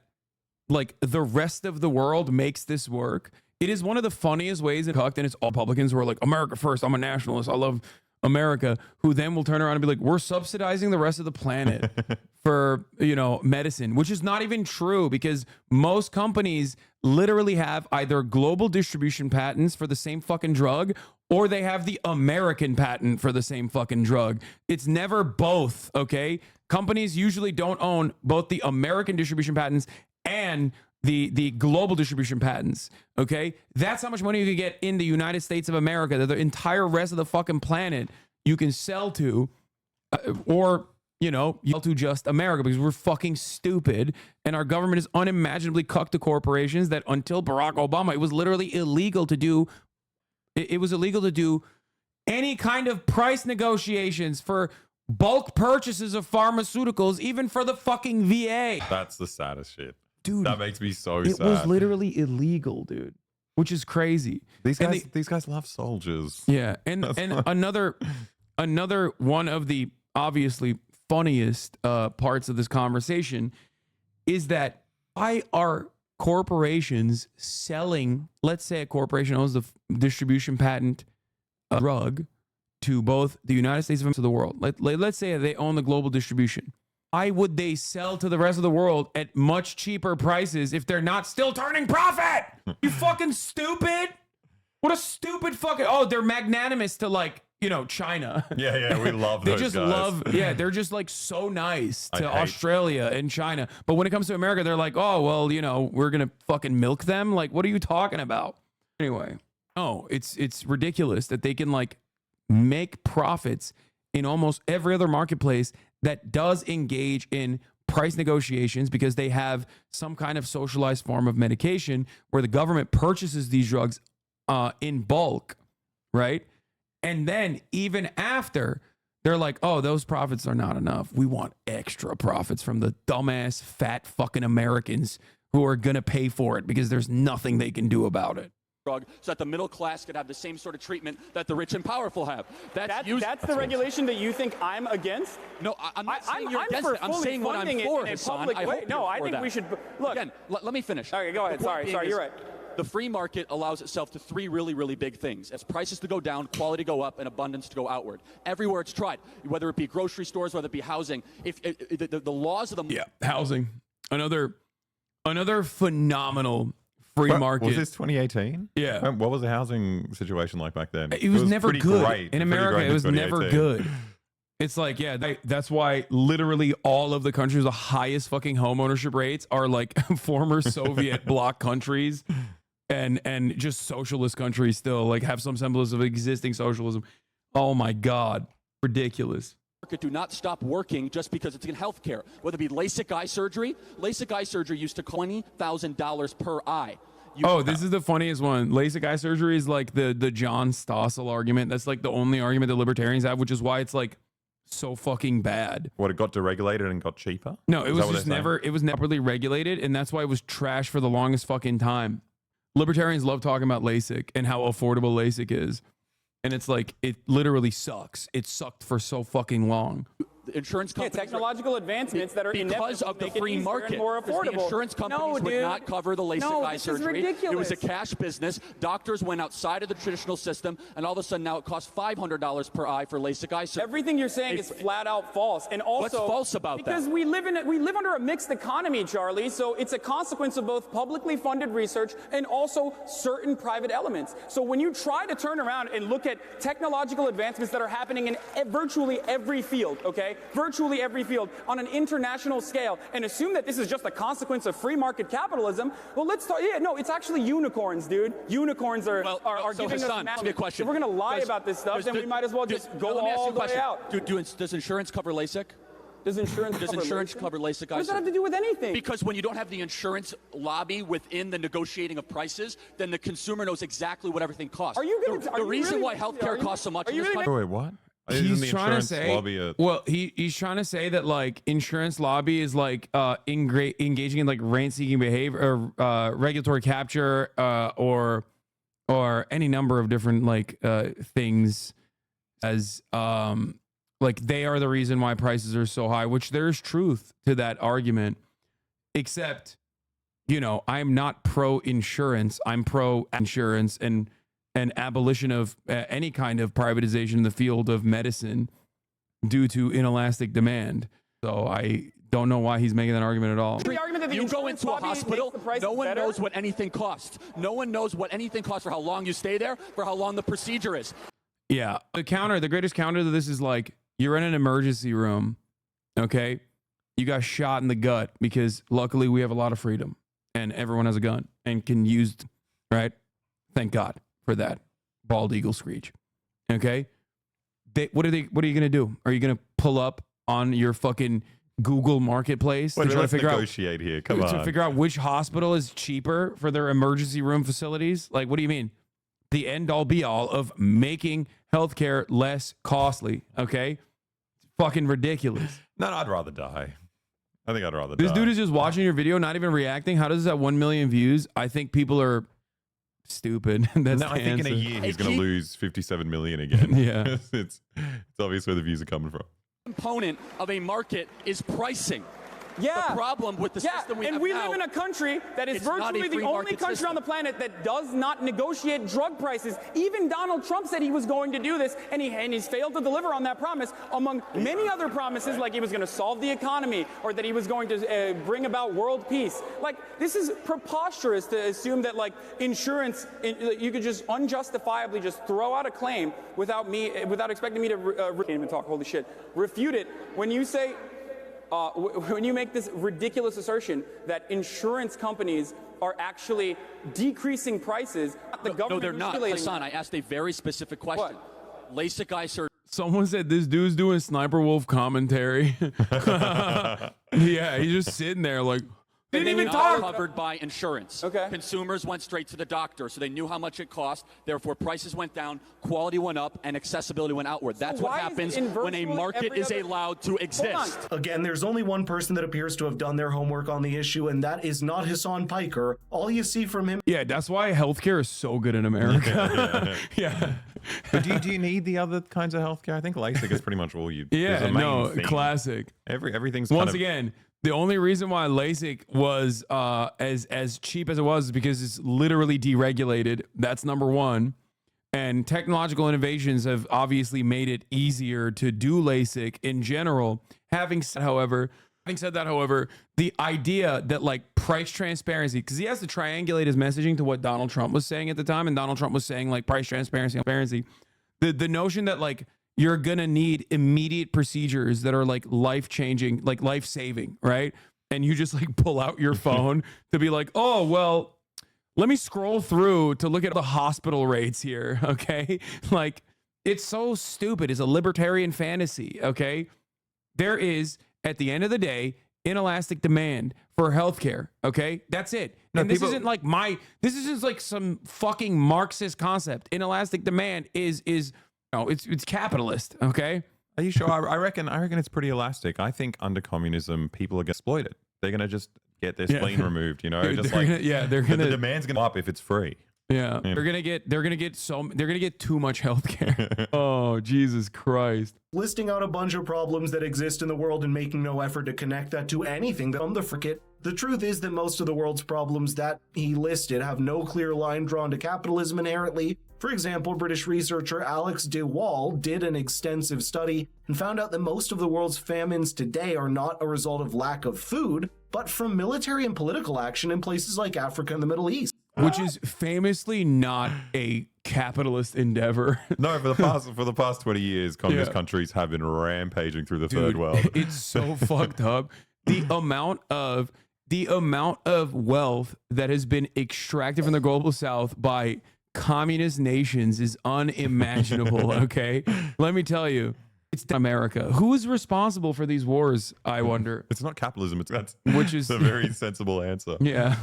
like the rest of the world makes this work. It is one of the funniest ways it hooked, and it's all Republicans who are like, America first, I'm a nationalist, I love America, who then will turn around and be like, we're subsidizing the rest of the planet for, medicine, which is not even true, because most companies literally have either global distribution patents for the same fucking drug, or they have the American patent for the same fucking drug. It's never both, okay? Companies usually don't own both the American distribution patents and the global distribution patents, okay? That's how much money you can get in the United States of America, that the entire rest of the fucking planet you can sell to, or, sell to just America, because we're fucking stupid, and our government is unimaginably cucked to corporations that until Barack Obama, it was literally illegal to do, any kind of price negotiations for bulk purchases of pharmaceuticals, even for the fucking VA. That's the saddest shit. Dude, that makes me so sad. It was literally illegal, dude, which is crazy. These guys love soldiers. Yeah, and another one of the obviously funniest parts of this conversation is that why are corporations selling, let's say a corporation owns the distribution patent drug to both the United States and to the world. Let's say they own the global distribution. Why would they sell to the rest of the world at much cheaper prices if they're not still turning profit? You fucking stupid. What a stupid fucking, oh, they're magnanimous to like, you know, China. Yeah, we love They those just guys. love, yeah, they're just like so nice to Australia and China. But when it comes to America, they're like, oh, well, you know, we're going to fucking milk them. Like, what are you talking about? Anyway, no, it's ridiculous that they can like make profits in almost every other marketplace that does engage in price negotiations because they have some kind of socialized form of medication where the government purchases these drugs in bulk, right? And then even after, they're like, oh, those profits are not enough. We want extra profits from the dumbass, fat fucking Americans who are going to pay for it because there's nothing they can do about it. Drug so that the middle class could have the same sort of treatment that the rich and powerful have. That's the regulation that you think I'm against? No, I'm not saying you're against it. I'm saying what I'm for, Hasan. I hope no, I think that. we should look. Again, let me finish. Okay, go ahead. Sorry, you're right. The free market allows itself to three really, really big things. As prices to go down, quality go up, and abundance to go outward. Everywhere it's tried, whether it be grocery stores, whether it be housing, if the laws of the housing, another phenomenal free market. Was this 2018? Yeah. What was the housing situation like back then? It was never good. Great, in America, it was never good. It's like, yeah, that's why literally all of the countries with the highest fucking home ownership rates are like former Soviet bloc countries and just socialist countries still like have some semblance of existing socialism. Oh my God. Ridiculous. Do not stop working just because it's in healthcare. Whether it be LASIK eye surgery. LASIK eye surgery used to cost $20,000 per eye. This is the funniest one. LASIK eye surgery is like the John Stossel argument. That's like the only argument that libertarians have, which is why it's like so fucking bad. What, it got deregulated and got cheaper? No, it was just never, it was never really regulated, and that's why it was trash for the longest fucking time. Libertarians love talking about LASIK and how affordable LASIK is. And it's like, it literally sucks. It sucked for so fucking long. Insurance companies, technological advancements that are because of the free market, more affordable. The insurance companies would not cover the LASIK eye surgery. Ridiculous. It was a cash business. Doctors went outside of the traditional system, and all of a sudden now it costs $500 per eye for LASIK eye surgery. Everything you're saying is flat out false. And also, what's false about that? Because we live under a mixed economy, Charlie. So it's a consequence of both publicly funded research and also certain private elements. So when you try to turn around and look at technological advancements that are happening in virtually every field, okay? Virtually every field on an international scale, and assume that this is just a consequence of free market capitalism, well, let's talk. Yeah, no, it's actually unicorns, dude. Unicorns are giving Hasan, us. ask me a question. If we're going to lie about this stuff, then we might as well just go all the way out. Does insurance cover LASIK? Does insurance cover LASIK? What does that have to do with anything? Because when you don't have the insurance lobby within the negotiating of prices, then the consumer knows exactly what everything costs. Are you going to? The reason why healthcare costs so much in this country. Wait, what? He's trying to say, he's trying to say that like insurance lobby is like engaging in like rent-seeking behavior or regulatory capture or any number of different like things as like they are the reason why prices are so high, which there's truth to that argument, except, you know, I'm not pro-insurance. I'm pro-insurance and abolition of any kind of privatization in the field of medicine due to inelastic demand. So I don't know why he's making that argument at all. The argument that you go into a hospital, no one knows what anything costs. No one knows what anything costs for how long you stay there, for how long the procedure is. Yeah. The greatest counter to this is like, you're in an emergency room, okay? You got shot in the gut because luckily we have a lot of freedom and everyone has a gun and can use, right? Thank God for that. Bald eagle screech. Okay? What are you going to do? Are you going to pull up on your fucking Google Marketplace to try to figure negotiate here. Come on. To figure out which hospital is cheaper for their emergency room facilities? Like, what do you mean? The end all be all of making healthcare less costly. Okay? It's fucking ridiculous. No, I'd rather die. I think I'd rather die. This dude is just watching your video, not even reacting. How does that 1 million views? I think people are stupid. That's I think in a year he's going to lose 57 million again. Yeah. It's obvious where the views are coming from. Component of a market is pricing. Yeah. The problem with the system we have and we now, live in a country that is it's not a virtually the free only market country on the planet that does not negotiate drug prices. Even Donald Trump said he was going to do this, and he's failed to deliver on that promise, among many other promises, like he was going to solve the economy or that he was going to bring about world peace. Like, this is preposterous to assume that, like, insurance, you could just unjustifiably just throw out a claim without expecting me to can't even talk, holy shit, refute it when you say, when you make this ridiculous assertion that insurance companies are actually decreasing prices, the government. No, they're not. regulating Hassan, I asked a very specific question. What? LASIK eye surgery. Someone said this dude's doing Sniper Wolf commentary. Yeah, he's just sitting there like, didn't even talk. Covered by insurance. Okay. Consumers went straight to the doctor, so they knew how much it cost. Therefore, prices went down, quality went up, and accessibility went outward. That's what happens when a market is allowed to exist. Again, there's only one person that appears to have done their homework on the issue, and that is not Hasan Piker. All you see from him. Yeah, that's why healthcare is so good in America. Yeah. But do you need the other kinds of healthcare? I think LASIK is pretty much all you. Yeah, no, classic. Everything's once again. The only reason why LASIK was as cheap as it was is because it's literally deregulated. That's number one. And technological innovations have obviously made it easier to do LASIK in general. Having said that, however, the idea that like price transparency, because he has to triangulate his messaging to what Donald Trump was saying at the time, and Donald Trump was saying like price transparency. The notion that like you're gonna need immediate procedures that are like life-changing, like life-saving, right? And you just like pull out your phone to be like, oh, well, let me scroll through to look at the hospital rates here, okay? Like, it's so stupid. It's a libertarian fantasy, okay? There is, at the end of the day, inelastic demand for healthcare, okay? That's it. No, and this isn't like some fucking Marxist concept. Inelastic demand is no, it's capitalist, okay? Are you sure? I reckon it's pretty elastic. I think under communism, people are going to exploit it. They're going to just get their spleen removed, you know? Just like they're gonna the demand's going to go up if it's free. Yeah, they're gonna get too much healthcare. Oh, Jesus Christ! Listing out a bunch of problems that exist in the world and making no effort to connect that to anything on the frickin'. The truth is that most of the world's problems that he listed have no clear line drawn to capitalism inherently. For example, British researcher Alex de Waal did an extensive study and found out that most of the world's famines today are not a result of lack of food, but from military and political action in places like Africa and the Middle East. Which is famously not a capitalist endeavor. No, for the past 20 years, communist countries have been rampaging through the third world. It's so fucked up. The amount of wealth that has been extracted from the global south by communist nations is unimaginable. Okay, let me tell you, it's America. Who is responsible for these wars? I wonder. It's not capitalism. Which is a very sensible answer. Yeah.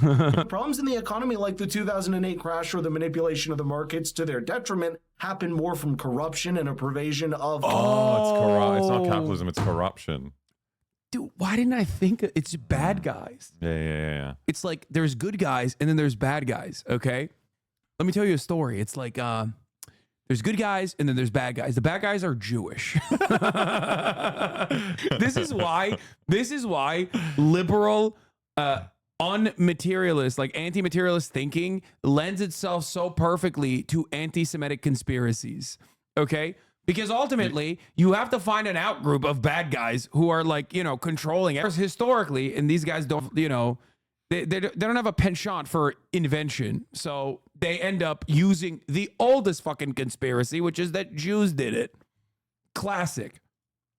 Problems in the economy like the 2008 crash or the manipulation of the markets to their detriment happen more from corruption and a pervasion of. It's not capitalism. It's corruption. Dude, why didn't I think it's bad guys? Yeah. It's like there's good guys and then there's bad guys. Okay. Let me tell you a story. It's like there's good guys and then there's bad guys. The bad guys are Jewish. This is why liberal unmaterialist, like anti-materialist thinking lends itself so perfectly to anti-Semitic conspiracies. Okay? Because ultimately, you have to find an outgroup of bad guys who are like, controlling it. Historically, and these guys don't, they don't have a penchant for invention. So they end up using the oldest fucking conspiracy, which is that Jews did it. Classic.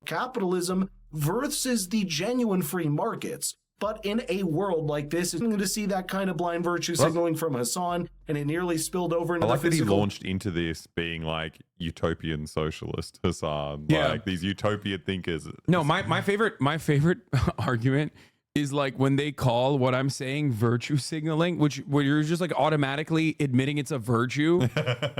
Capitalism versus the genuine free markets. But in a world like this, it's going to see that kind of blind virtue signaling from Hasan, and it nearly spilled over into I like the physical. that he launched into this being like utopian socialist Hasan, like these utopian thinkers. No, my favorite argument is like when they call what I'm saying virtue signaling, where you're just like automatically admitting it's a virtue.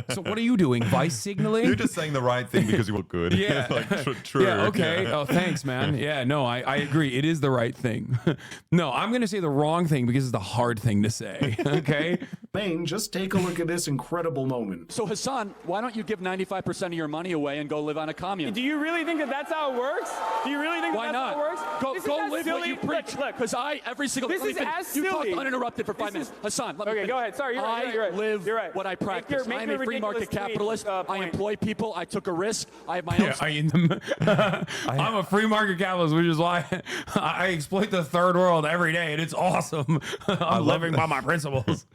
So what are you doing? Vice signaling? You're just saying the right thing because you look good. Yeah. Like, true. Yeah, okay. Yeah. Oh, thanks, man. Yeah, no, I agree. It is the right thing. No, I'm going to say the wrong thing because it's the hard thing to say. Okay? Maine, just take a look at this incredible moment. So Hasan, why don't you give 95% of your money away and go live on a commune? Do you really think that that's how it works? Do you really think Why that's not? how it works? Go live what you preach. Because every single this is as you silly. talk uninterrupted for 5 minutes. Hasan, let me finish. Go ahead. Sorry, you're right. You're right. I live what I practice. Make I'm your a free market ridiculous capitalist. tweet, I employ people. I took a risk. I have my own. I'm a free market capitalist, which is why I exploit the third world every day, and it's awesome. I'm living by my principles.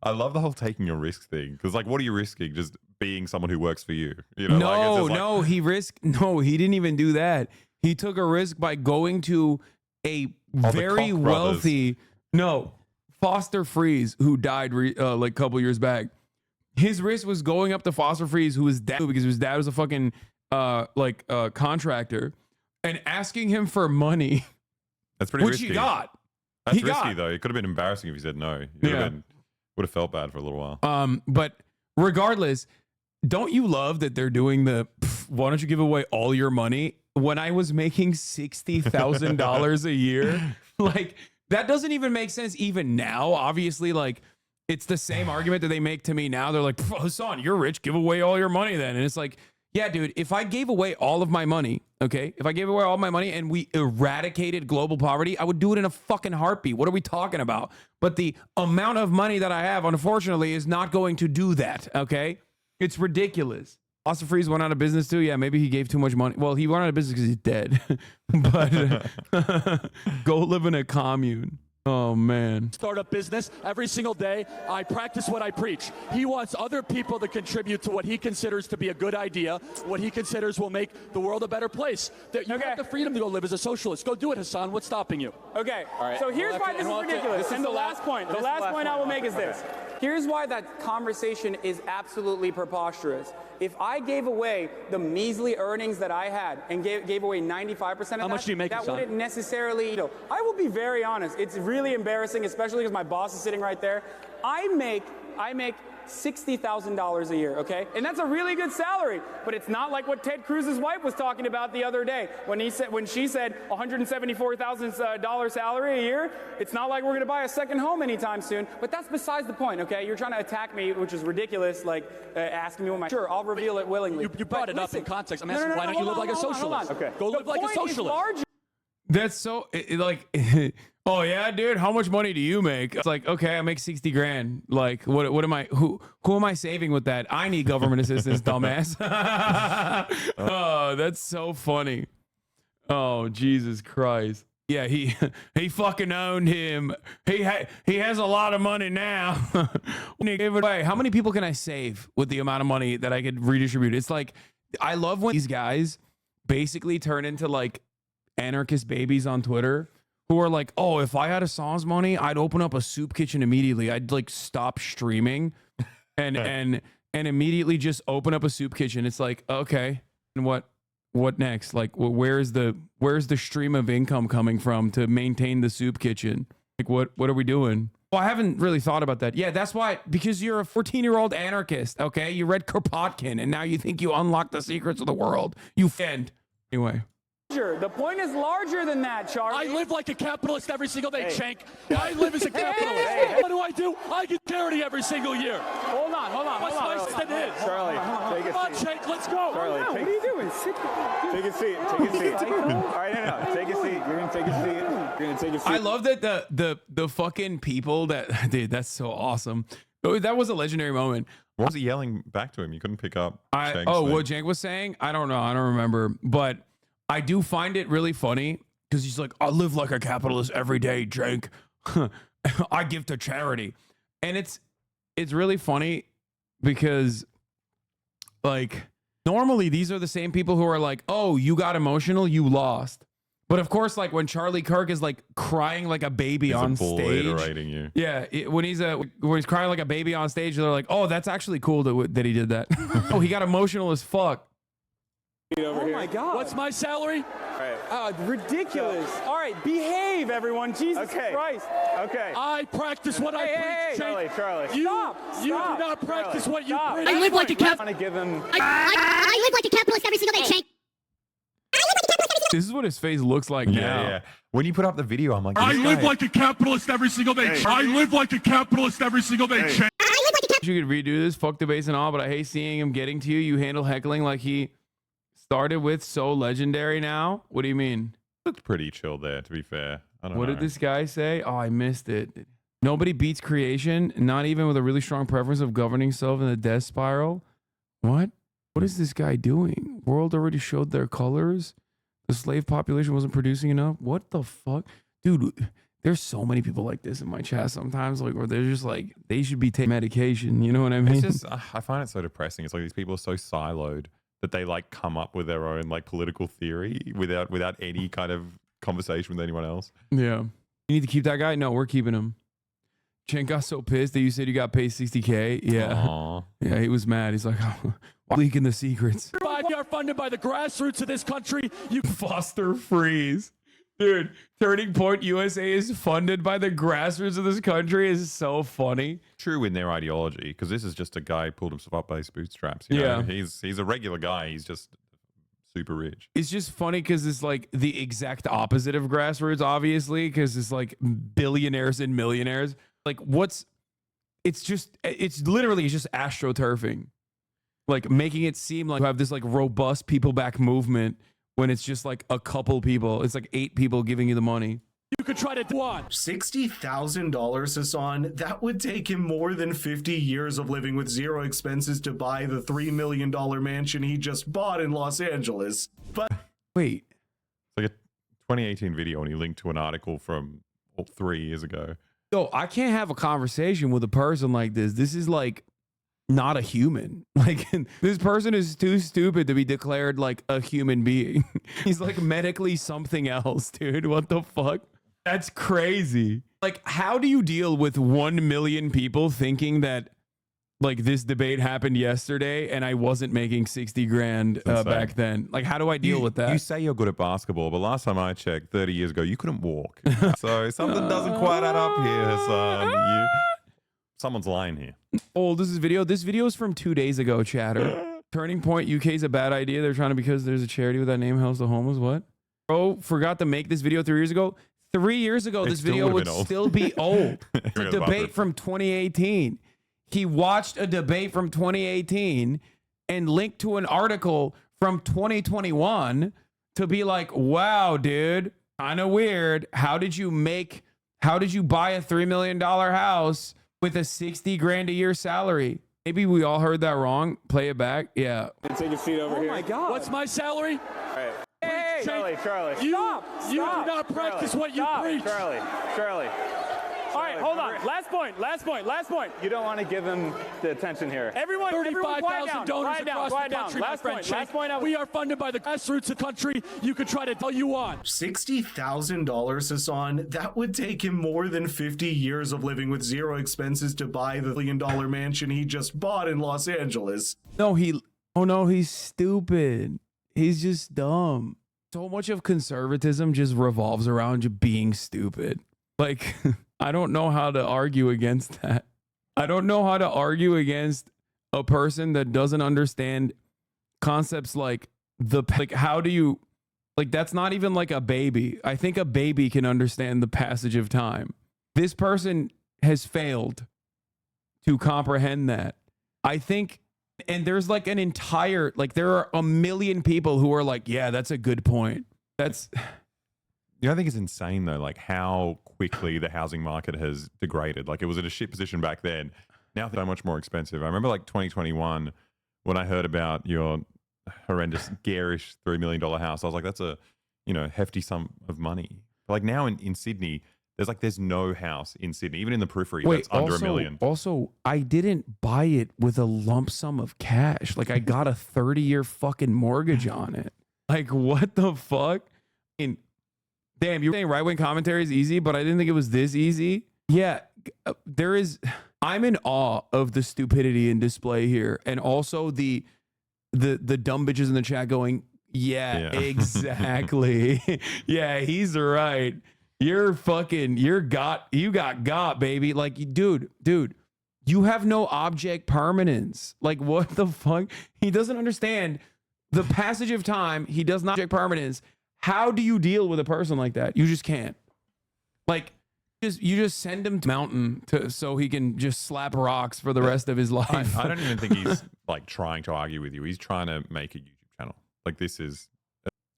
I love the whole taking a risk thing, because like, what are you risking? Just being someone who works for you? You know, no, he didn't even do that. He took a risk by going to a very wealthy Foster Freeze, who died like a couple years back. His risk was going up to Foster Freeze, who was dad, because his dad was a fucking contractor, and asking him for money. That's pretty which risky. he got. That's risky though. It could have been embarrassing if he said no. Would have felt bad for a little while. But regardless, don't you love that they're doing the why don't you give away all your money? When I was making $60,000 a year, like that doesn't even make sense even now. Obviously, like it's the same argument that they make to me now. They're like, Hasan, you're rich, give away all your money then. And it's like, yeah, dude, if I gave away all of my money, okay, if I gave away all my money and we eradicated global poverty, I would do it in a fucking heartbeat. What are we talking about? But the amount of money that I have, unfortunately, is not going to do that, okay? It's ridiculous. Foster Freeze went out of business too. Yeah, maybe he gave too much money. Well, he went out of business because he's dead. But go live in a commune. Oh, man. Start a business every single day. I practice what I preach. He wants other people to contribute to what he considers to be a good idea, what he considers will make the world a better place. That you have the freedom to go live as a socialist. Go do it, Hasan. What's stopping you? Okay, so here's why this is ridiculous. And the last point I will make is this. Here's why that conversation is absolutely preposterous. If I gave away the measly earnings that I had and gave away 95% of that, how much do you make, that wouldn't necessarily, I will be very honest. It's really embarrassing, especially because my boss is sitting right there. I make $60,000 a year, okay? And that's a really good salary, but it's not like what Ted Cruz's wife was talking about the other day when she said $174,000 salary a year. It's not like we're gonna buy a second home anytime soon, but that's besides the point, okay? You're trying to attack me, which is ridiculous, like asking me what my, sure, I'll reveal it willingly. You brought it up in context. I'm asking, why don't you live like a socialist? Okay. Go live like a socialist. That's so like, oh yeah, dude, how much money do you make? It's like, okay, I make 60 grand. Like, what am I, who am I saving with that? I need government assistance, dumbass. Oh, that's so funny. Oh, Jesus Christ. Yeah, he fucking owned him. He has a lot of money now. Give it away. How many people can I save with the amount of money that I could redistribute? It's like, I love when these guys basically turn into like anarchist babies on Twitter who are like, oh, if I had Hasan's money, I'd open up a soup kitchen immediately. I'd like stop streaming and immediately just open up a soup kitchen. It's like, okay, and what next? Like, where's the stream of income coming from to maintain the soup kitchen? Like, what are we doing? Well, I haven't really thought about that. Yeah, that's why, because you're a 14-year-old anarchist, okay? You read Kropotkin, and now you think you unlock the secrets of the world. You fend. Anyway. The point is larger than that, Charlie. I live like a capitalist every single day, Shank. I live as a capitalist. What do? I get charity every single year. Hold on. What's my than his? Charlie, take a seat. Come on, Shank, let's go. Charlie, what are you doing? Take a seat. All right, no. Take a seat. You're going to take a seat. You're going to take a seat. I love that the fucking people that, dude, that's so awesome. That was a legendary moment. What was he yelling back to him? You couldn't pick up. What Jank was saying? I don't know. I don't remember. But I do find it really funny because he's like, I live like a capitalist every day, Jank. I give to charity. And it's really funny because, like, normally these are the same people who are like, oh, you got emotional, you lost. But of course, like when Charlie Kirk is like crying like a baby on stage, you. Yeah, when he's crying like a baby on stage, they're like, "Oh, that's actually cool that he did that." Oh, he got emotional as fuck. Oh my God! What's my salary? All right. Ridiculous. All right, behave, everyone. Jesus Christ. Okay. I practice what I preach. Charlie. You do not practice what you preach. I live like a capitalist. I want to give him. I live like a capitalist every single day, Shank. This is what his face looks like now. Yeah. When you put up the video, I'm like, I live like a capitalist every single day. I live like a capitalist every single day. You could redo this, fuck debates and all, but I hate seeing him getting to you. You handle heckling like he started with, so legendary now. What do you mean? Looked pretty chill there, to be fair. I don't know. What did this guy say? Oh, I missed it. Nobody beats creation, not even with a really strong preference of governing self in the death spiral. What? What is this guy doing? World already showed their colors. The slave population wasn't producing enough. What the fuck? Dude, there's so many people like this in my chat sometimes, like, where they're just like, they should be taking medication. You know what I mean? It's just, I find it so depressing. It's like these people are so siloed that they like come up with their own like political theory without any kind of conversation with anyone else. Yeah. You need to keep that guy? No, we're keeping him. Chen got so pissed that you said you got paid 60K. Yeah. Aww. Yeah, he was mad. He's like, oh, leaking the secrets. We are funded by the grassroots of this country. You Foster freeze. Dude, Turning Point USA is funded by the grassroots of this country is so funny. True in their ideology, because this is just a guy who pulled himself up by his bootstraps. You know? He's a regular guy. He's just super rich. It's just funny because it's like the exact opposite of grassroots, obviously, because it's like billionaires and millionaires. Like it's literally just astroturfing. Like making it seem like you have this like robust people back movement when it's just like a couple people. It's like 8 people giving you the money. You could try to do what? $60,000, Hasan. That would take him more than 50 years of living with zero expenses to buy the $3 million mansion he just bought in Los Angeles. But wait, it's like a 2018 video, and he linked to an article from 3 years ago. So I can't have a conversation with a person like this. This is like not a human. Like this person is too stupid to be declared like a human being. He's like medically something else, dude. What the fuck? That's crazy. Like, how do you deal with 1 million people thinking that like this debate happened yesterday and I wasn't making 60 grand back then? Like, how do I deal with that? You say you're good at basketball, but last time I checked 30 years ago, you couldn't walk. So something doesn't quite add up here, Hasan. Someone's lying here. Oh, this video is from 2 days ago, chatter. Turning Point UK is a bad idea. They're trying to, because there's a charity with that name, helps the homeless. What? Bro, forgot to make this video 3 years ago. 3 years ago, this video would still be old. It's a debate from 2018. He watched a debate from 2018 and linked to an article from 2021 to be like, wow, dude, kind of weird. How did you buy a $3 million house with a 60 grand a year salary? Maybe we all heard that wrong. Play it back. Yeah. Take a seat over here. Oh my God. What's my salary? All right. Hey, Charlie. You do not practice what you preach. Charlie. All right, hold on. Last point. You don't want to give him the attention here. Everyone, 35,000 donors across the country, my friend. Last point. We are funded by the grassroots of the country. You could try to tell you want. $60,000, Hasan. That would take him more than 50 years of living with zero expenses to buy the $1 million mansion he just bought in Los Angeles. No, he's stupid. He's just dumb. So much of conservatism just revolves around you being stupid. Like, I don't know how to argue against that. I don't know how to argue against a person that doesn't understand concepts like how do you, like, that's not even like a baby. I think a baby can understand the passage of time. This person has failed to comprehend that. I think, and there's like an entire, like, there are 1 million people who are like, yeah, that's a good point. That's... You know, I think it's insane though, like how quickly the housing market has degraded. Like it was in a shit position back then. Now it's so much more expensive. I remember like 2021 when I heard about your horrendous, garish $3 million house. I was like, that's a, hefty sum of money. But like now in Sydney, there's no house in Sydney, even in the periphery, that's under $1 million. Also, I didn't buy it with a lump sum of cash. Like I got a 30-year fucking mortgage on it. Like what the fuck? Damn, you're saying right-wing commentary is easy, but I didn't think it was this easy. Yeah, I'm in awe of the stupidity in display here. And also the dumb bitches in the chat going, yeah. Exactly. Yeah, he's right. You got, baby. Like, dude, you have no object permanence. Like, what the fuck? He doesn't understand the passage of time. He does not object permanence. How do you deal with a person like that? You just can't. Like, You just send him to mountain so he can just slap rocks for the rest of his life. I don't even think he's like trying to argue with you. He's trying to make a YouTube channel. Like this is,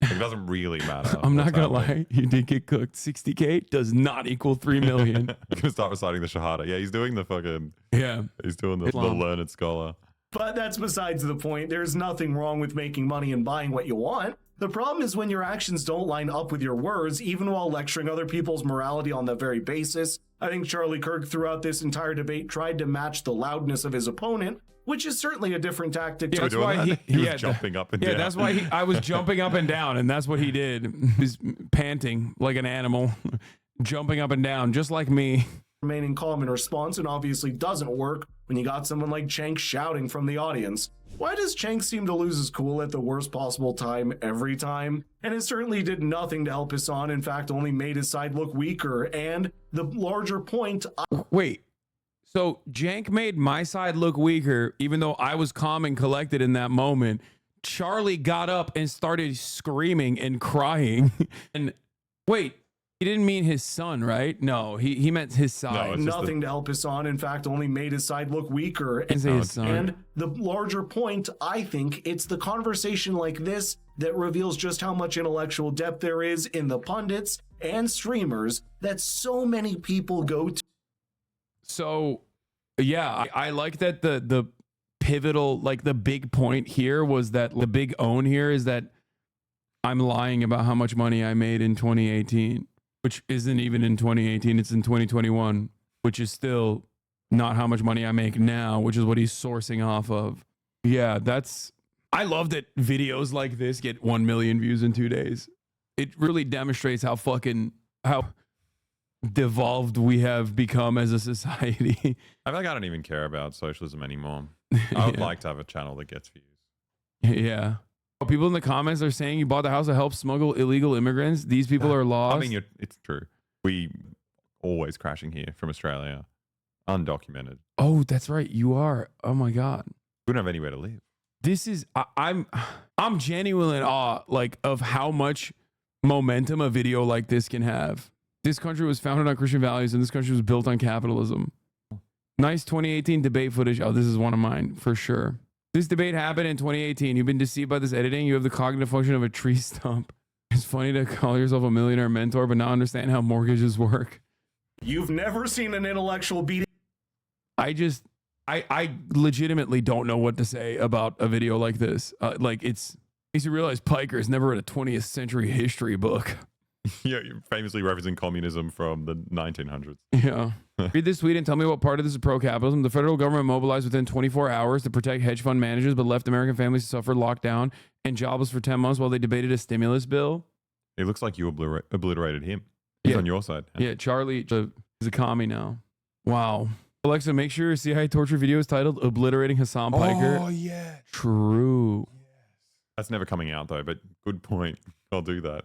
it doesn't really matter. I'm not gonna lie, you did get cooked. 60K does not equal 3 million. You're gonna start reciting the Shahada. Yeah, he's doing the fucking. Yeah, he's doing the learned scholar. But that's besides the point. There's nothing wrong with making money and buying what you want. The problem is when your actions don't line up with your words, even while lecturing other people's morality on that very basis. I think Charlie Kirk throughout this entire debate tried to match the loudness of his opponent, which is certainly a different tactic. Yeah, that's why he was jumping up and down. Yeah, that's why I was jumping up and down, and that's what he did. He's panting like an animal, jumping up and down, just like me. Remaining calm in response, and obviously doesn't work when you got someone like Cenk shouting from the audience. Why does Cenk seem to lose his cool at the worst possible time every time? And it certainly did nothing to help Hasan, in fact only made his side look weaker, and the larger point... Wait, so Cenk made my side look weaker, even though I was calm and collected in that moment. Charlie got up and started screaming and crying. And wait, he didn't mean his son, right? No, he meant his side. No, nothing to help Hasan, in fact only made his side look weaker. And the larger point, I think, it's the conversation like this that reveals just how much intellectual depth there is in the pundits and streamers that so many people go to. So, yeah, I like that the pivotal, like the big point here was that the big own here is that I'm lying about how much money I made in 2018. Which isn't even in 2018, it's in 2021, which is still not how much money I make now, which is what he's sourcing off of. Yeah, I love that videos like this get 1 million views in 2 days. It really demonstrates how devolved we have become as a society. I feel like I don't even care about socialism anymore. I would like to have a channel that gets views. Yeah. People in the comments are saying you bought the house to help smuggle illegal immigrants. These people are lost. I mean, it's true. We always crashing here from Australia, undocumented. Oh, that's right. You are. Oh my God. We don't have anywhere to live. This is. I'm genuinely in awe, like, of how much momentum a video like this can have. This country was founded on Christian values, and this country was built on capitalism. Nice 2018 debate footage. Oh, this is one of mine for sure. This debate happened in 2018. You've been deceived by this editing. You have the cognitive function of a tree stump. It's funny to call yourself a millionaire mentor, but not understand how mortgages work. You've never seen an intellectual beat. I legitimately don't know what to say about a video like this. Like makes you realize Piker has never read a 20th century history book. Yeah, you're famously referencing communism from the 1900s. Yeah. Read this tweet and tell me what part of this is pro-capitalism. The federal government mobilized within 24 hours to protect hedge fund managers, but left American families to suffer lockdown and jobless for 10 months while they debated a stimulus bill. It looks like you obliterated him. He's on your side. Yeah, Charlie is a commie now. Wow. Alexa, make sure your CIA torture video is titled Obliterating Hasan Piker. Oh, yeah. True. Yes. That's never coming out, though, but good point. I'll do that.